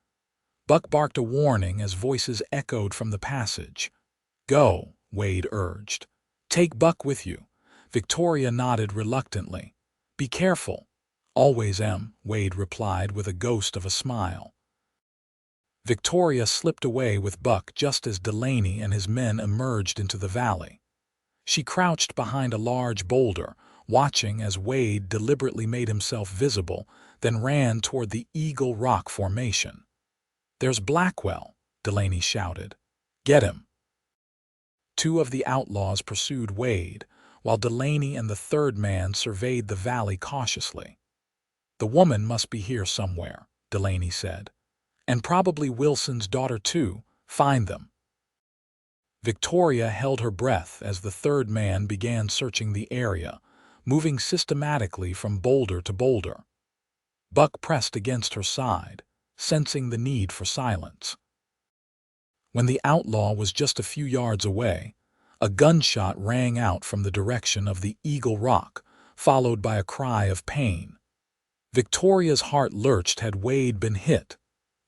Buck barked a warning as voices echoed from the passage. "Go," Wade urged. "Take Buck with you." Victoria nodded reluctantly. "Be careful." "Always am," Wade replied with a ghost of a smile. Victoria slipped away with Buck just as Delaney and his men emerged into the valley. She crouched behind a large boulder, watching as Wade deliberately made himself visible, then ran toward the Eagle Rock formation. "There's Blackwell," Delaney shouted. "Get him." Two of the outlaws pursued Wade, while Delaney and the third man surveyed the valley cautiously. "The woman must be here somewhere," Delaney said. "And probably Wilson's daughter too. Find them." Victoria held her breath as the third man began searching the area, moving systematically from boulder to boulder. Buck pressed against her side, sensing the need for silence. When the outlaw was just a few yards away, a gunshot rang out from the direction of the Eagle Rock, followed by a cry of pain. Victoria's heart lurched. Had Wade been hit?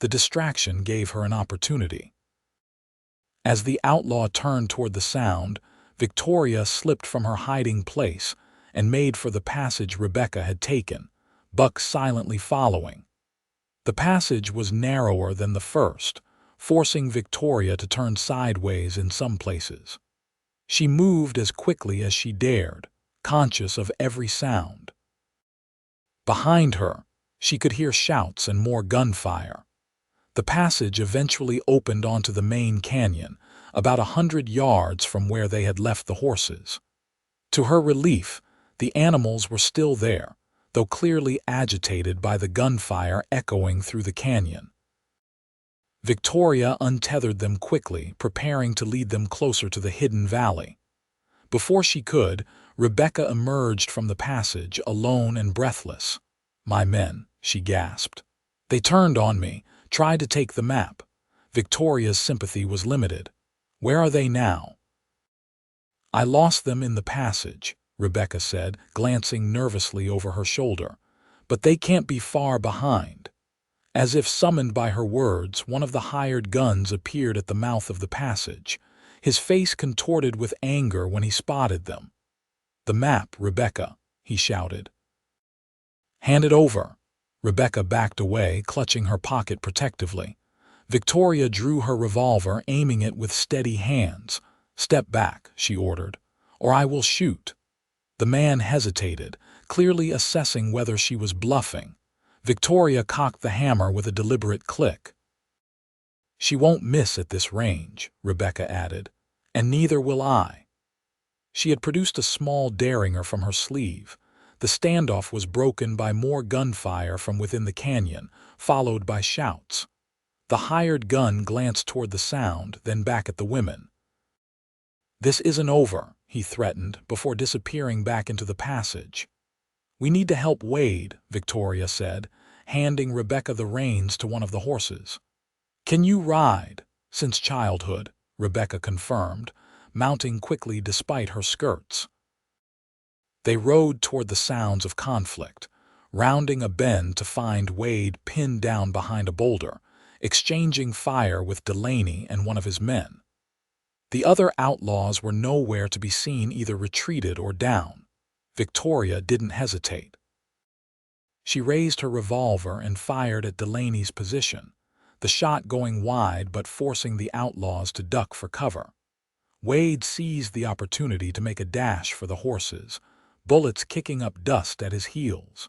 The distraction gave her an opportunity. As the outlaw turned toward the sound, Victoria slipped from her hiding place and made for the passage Rebecca had taken, Buck silently following. The passage was narrower than the first, forcing Victoria to turn sideways in some places. She moved as quickly as she dared, conscious of every sound. Behind her, she could hear shouts and more gunfire. The passage eventually opened onto the main canyon, about 100 yards from where they had left the horses. To her relief, the animals were still there, though clearly agitated by the gunfire echoing through the canyon. Victoria untethered them quickly, preparing to lead them closer to the hidden valley. Before she could, Rebecca emerged from the passage, alone and breathless. "My men," she gasped. "They turned on me, tried to take the map." Victoria's sympathy was limited. "Where are they now?" "I lost them in the passage," Rebecca said, glancing nervously over her shoulder. "But they can't be far behind." As if summoned by her words, one of the hired guns appeared at the mouth of the passage, his face contorted with anger when he spotted them. "The map, Rebecca," he shouted. "Hand it over." Rebecca backed away, clutching her pocket protectively. Victoria drew her revolver, aiming it with steady hands. "Step back," she ordered, "or I will shoot." The man hesitated, clearly assessing whether she was bluffing. Victoria cocked the hammer with a deliberate click. "She won't miss at this range," Rebecca added, "and neither will I." She had produced a small derringer from her sleeve. The standoff was broken by more gunfire from within the canyon, followed by shouts. The hired gun glanced toward the sound, then back at the women. "This isn't over," he threatened, before disappearing back into the passage. "We need to help Wade," Victoria said, handing Rebecca the reins to one of the horses. "Can you ride?" "Since childhood," Rebecca confirmed, mounting quickly despite her skirts. They rode toward the sounds of conflict, rounding a bend to find Wade pinned down behind a boulder, exchanging fire with Delaney and one of his men. The other outlaws were nowhere to be seen, either retreated or down. Victoria didn't hesitate. She raised her revolver and fired at Delaney's position, the shot going wide but forcing the outlaws to duck for cover. Wade seized the opportunity to make a dash for the horses, bullets kicking up dust at his heels.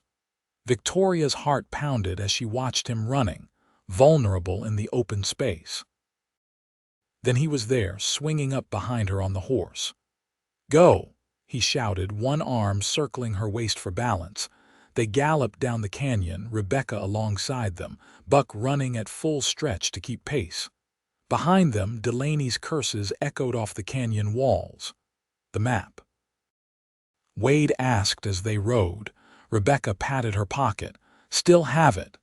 Victoria's heart pounded as she watched him running, vulnerable in the open space. Then he was there, swinging up behind her on the horse. "Go!" he shouted, one arm circling her waist for balance. They galloped down the canyon, Rebecca alongside them, Buck running at full stretch to keep pace. Behind them, Delaney's curses echoed off the canyon walls. "The map?" Wade asked as they rode. Rebecca patted her pocket. "Still have it."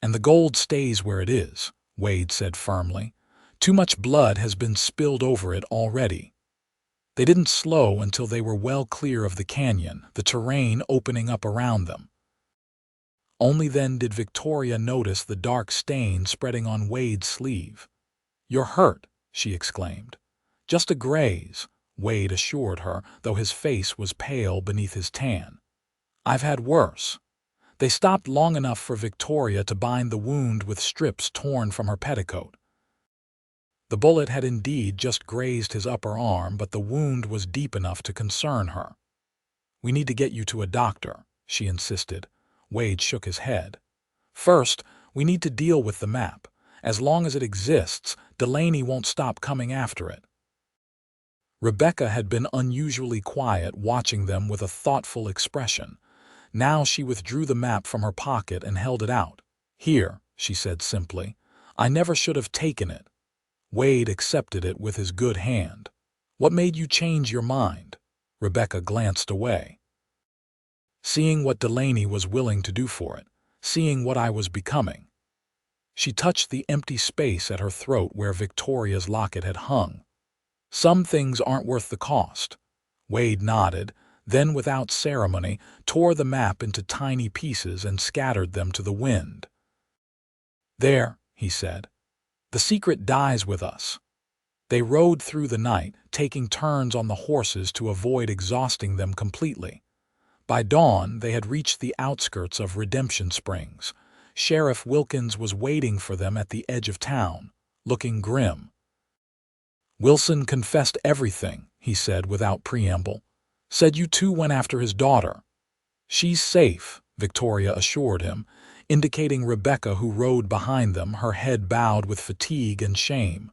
"And the gold stays where it is," Wade said firmly. "Too much blood has been spilled over it already." They didn't slow until they were well clear of the canyon, the terrain opening up around them. Only then did Victoria notice the dark stain spreading on Wade's sleeve. "You're hurt," she exclaimed. "Just a graze," Wade assured her, though his face was pale beneath his tan. "I've had worse." They stopped long enough for Victoria to bind the wound with strips torn from her petticoat. The bullet had indeed just grazed his upper arm, but the wound was deep enough to concern her. "We need to get you to a doctor," she insisted. Wade shook his head. "First, we need to deal with the map. As long as it exists, Delaney won't stop coming after it." Rebecca had been unusually quiet, watching them with a thoughtful expression. Now she withdrew the map from her pocket and held it out. "Here," she said simply. "I never should have taken it." Wade accepted it with his good hand. "What made you change your mind?" Rebecca glanced away. "Seeing what Delaney was willing to do for it, seeing what I was becoming." She touched the empty space at her throat where Victoria's locket had hung. "Some things aren't worth the cost." Wade nodded, then without ceremony tore the map into tiny pieces and scattered them to the wind. "There," he said, "the secret dies with us." They rode through the night, taking turns on the horses to avoid exhausting them completely. By dawn, they had reached the outskirts of Redemption Springs. Sheriff Wilkins was waiting for them at the edge of town, looking grim. "Wilson confessed everything," he said without preamble. "Said you two went after his daughter." "She's safe," Victoria assured him, indicating Rebecca, who rode behind them, her head bowed with fatigue and shame.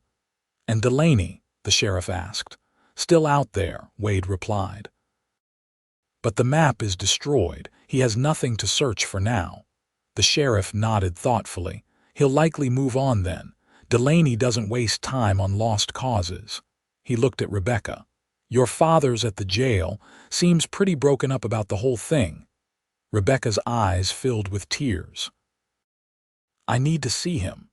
"And Delaney?" the sheriff asked. "Still out there," Wade replied. "But the map is destroyed. He has nothing to search for now." The sheriff nodded thoughtfully. "He'll likely move on then. Delaney doesn't waste time on lost causes." He looked at Rebecca. "Your father's at the jail. Seems pretty broken up about the whole thing." Rebecca's eyes filled with tears. "I need to see him."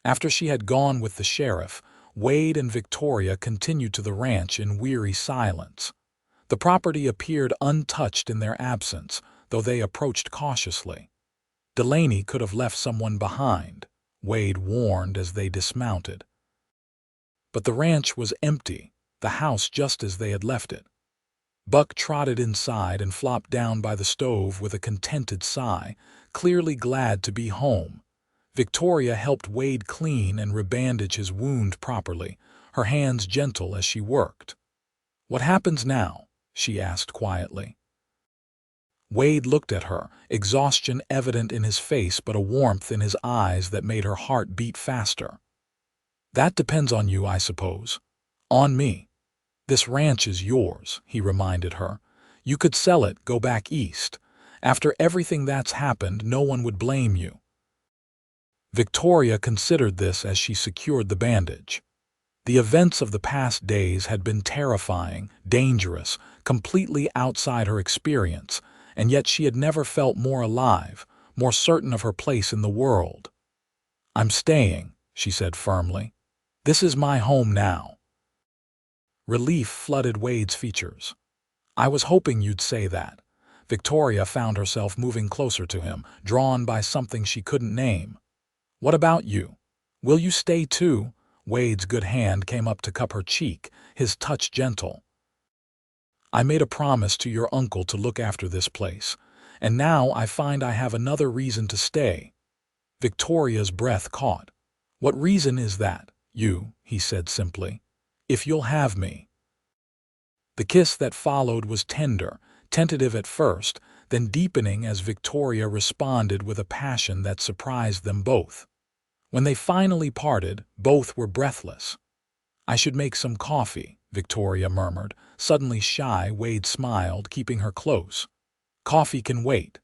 After she had gone with the sheriff, Wade and Victoria continued to the ranch in weary silence. The property appeared untouched in their absence, though they approached cautiously. Delaney could have left someone behind, Wade warned as they dismounted. But the ranch was empty, the house just as they had left it. Buck trotted inside and flopped down by the stove with a contented sigh, clearly glad to be home. Victoria helped Wade clean and rebandage his wound properly, her hands gentle as she worked. "What happens now?" she asked quietly. Wade looked at her, exhaustion evident in his face but a warmth in his eyes that made her heart beat faster. "That depends on you, I suppose." "On me. This ranch is yours," he reminded her. "You could sell it, go back east. After everything that's happened, no one would blame you." Victoria considered this as she secured the bandage. The events of the past days had been terrifying, dangerous, completely outside her experience, and yet she had never felt more alive, more certain of her place in the world. "I'm staying," she said firmly. "This is my home now." Relief flooded Wade's features. "I was hoping you'd say that." Victoria found herself moving closer to him, drawn by something she couldn't name. "What about you? Will you stay too?" Wade's good hand came up to cup her cheek, his touch gentle. "I made a promise to your uncle to look after this place, and now I find I have another reason to stay." Victoria's breath caught. "What reason is that?" "You," he said simply. "If you'll have me." The kiss that followed was tender, tentative at first, then deepening as Victoria responded with a passion that surprised them both. When they finally parted, both were breathless. "I should make some coffee," Victoria murmured. Suddenly shy, Wade smiled, keeping her close. "Coffee can wait."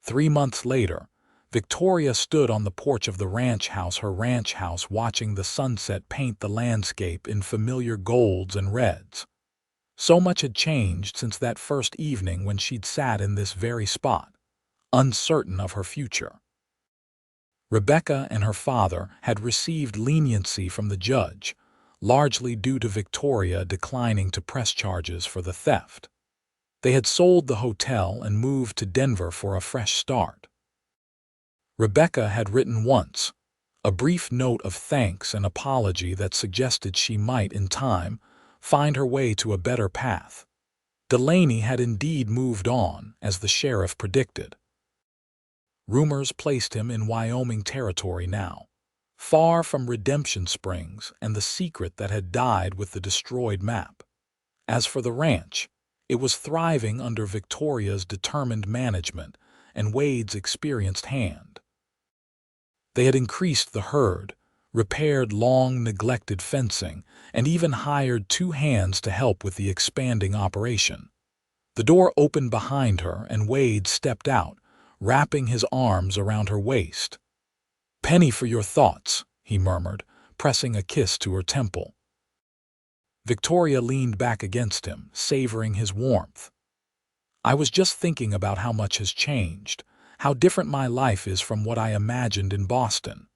3 months later, Victoria stood on the porch of her ranch house, watching the sunset paint the landscape in familiar golds and reds. So much had changed since that first evening when she'd sat in this very spot, uncertain of her future. Rebecca and her father had received leniency from the judge, largely due to Victoria declining to press charges for the theft. They had sold the hotel and moved to Denver for a fresh start. Rebecca had written once, a brief note of thanks and apology that suggested she might, in time, find her way to a better path. Delaney had indeed moved on, as the sheriff predicted. Rumors placed him in Wyoming territory now, far from Redemption Springs and the secret that had died with the destroyed map. As for the ranch, it was thriving under Victoria's determined management and Wade's experienced hand. They had increased the herd, repaired long-neglected fencing, and even hired 2 hands to help with the expanding operation. The door opened behind her and Wade stepped out, wrapping his arms around her waist. "Penny for your thoughts," he murmured, pressing a kiss to her temple. Victoria leaned back against him, savoring his warmth. "I was just thinking about how much has changed, how different my life is from what I imagined in Boston."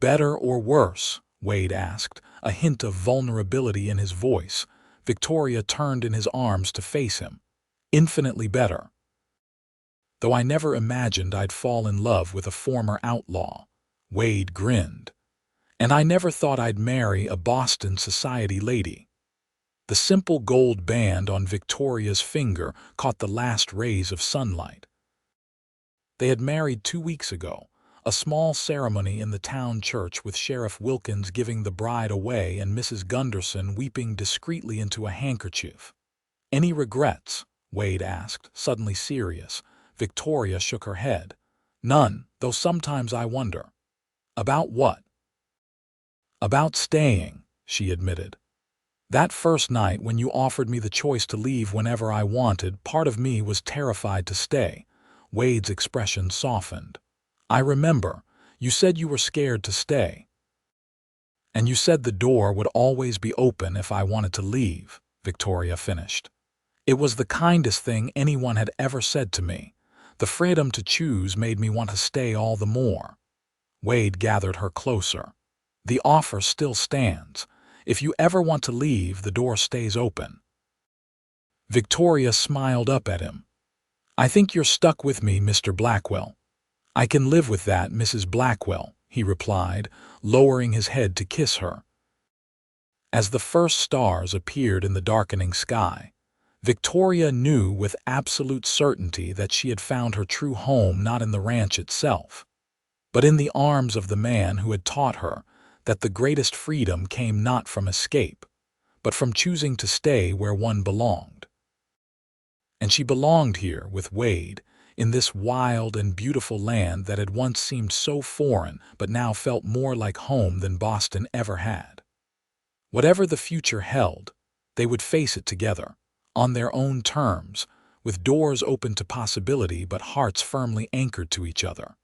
"Better or worse?" Wade asked, a hint of vulnerability in his voice. Victoria turned in his arms to face him. Infinitely better. Though I never imagined I'd fall in love with a former outlaw. Wade grinned. And I never thought I'd marry a Boston society lady. The simple gold band on Victoria's finger caught the last rays of sunlight. They had married 2 weeks ago, a small ceremony in the town church with Sheriff Wilkins giving the bride away and Mrs. Gunderson weeping discreetly into a handkerchief. "Any regrets?" Wade asked, suddenly serious. Victoria shook her head. "None, though sometimes I wonder." "About what?" "About staying," she admitted. "That first night when you offered me the choice to leave whenever I wanted, part of me was terrified to stay." Wade's expression softened. "I remember, you said you were scared to stay. And you said the door would always be open if I wanted to leave," Victoria finished. "It was the kindest thing anyone had ever said to me. The freedom to choose made me want to stay all the more." Wade gathered her closer. "The offer still stands. If you ever want to leave, the door stays open." Victoria smiled up at him. "I think you're stuck with me, Mr. Blackwell." "I can live with that, Mrs. Blackwell," he replied, lowering his head to kiss her. As the first stars appeared in the darkening sky, Victoria knew with absolute certainty that she had found her true home not in the ranch itself, but in the arms of the man who had taught her that the greatest freedom came not from escape, but from choosing to stay where one belonged. And she belonged here with Wade, in this wild and beautiful land that had once seemed so foreign but now felt more like home than Boston ever had. Whatever the future held, they would face it together, on their own terms, with doors open to possibility but hearts firmly anchored to each other.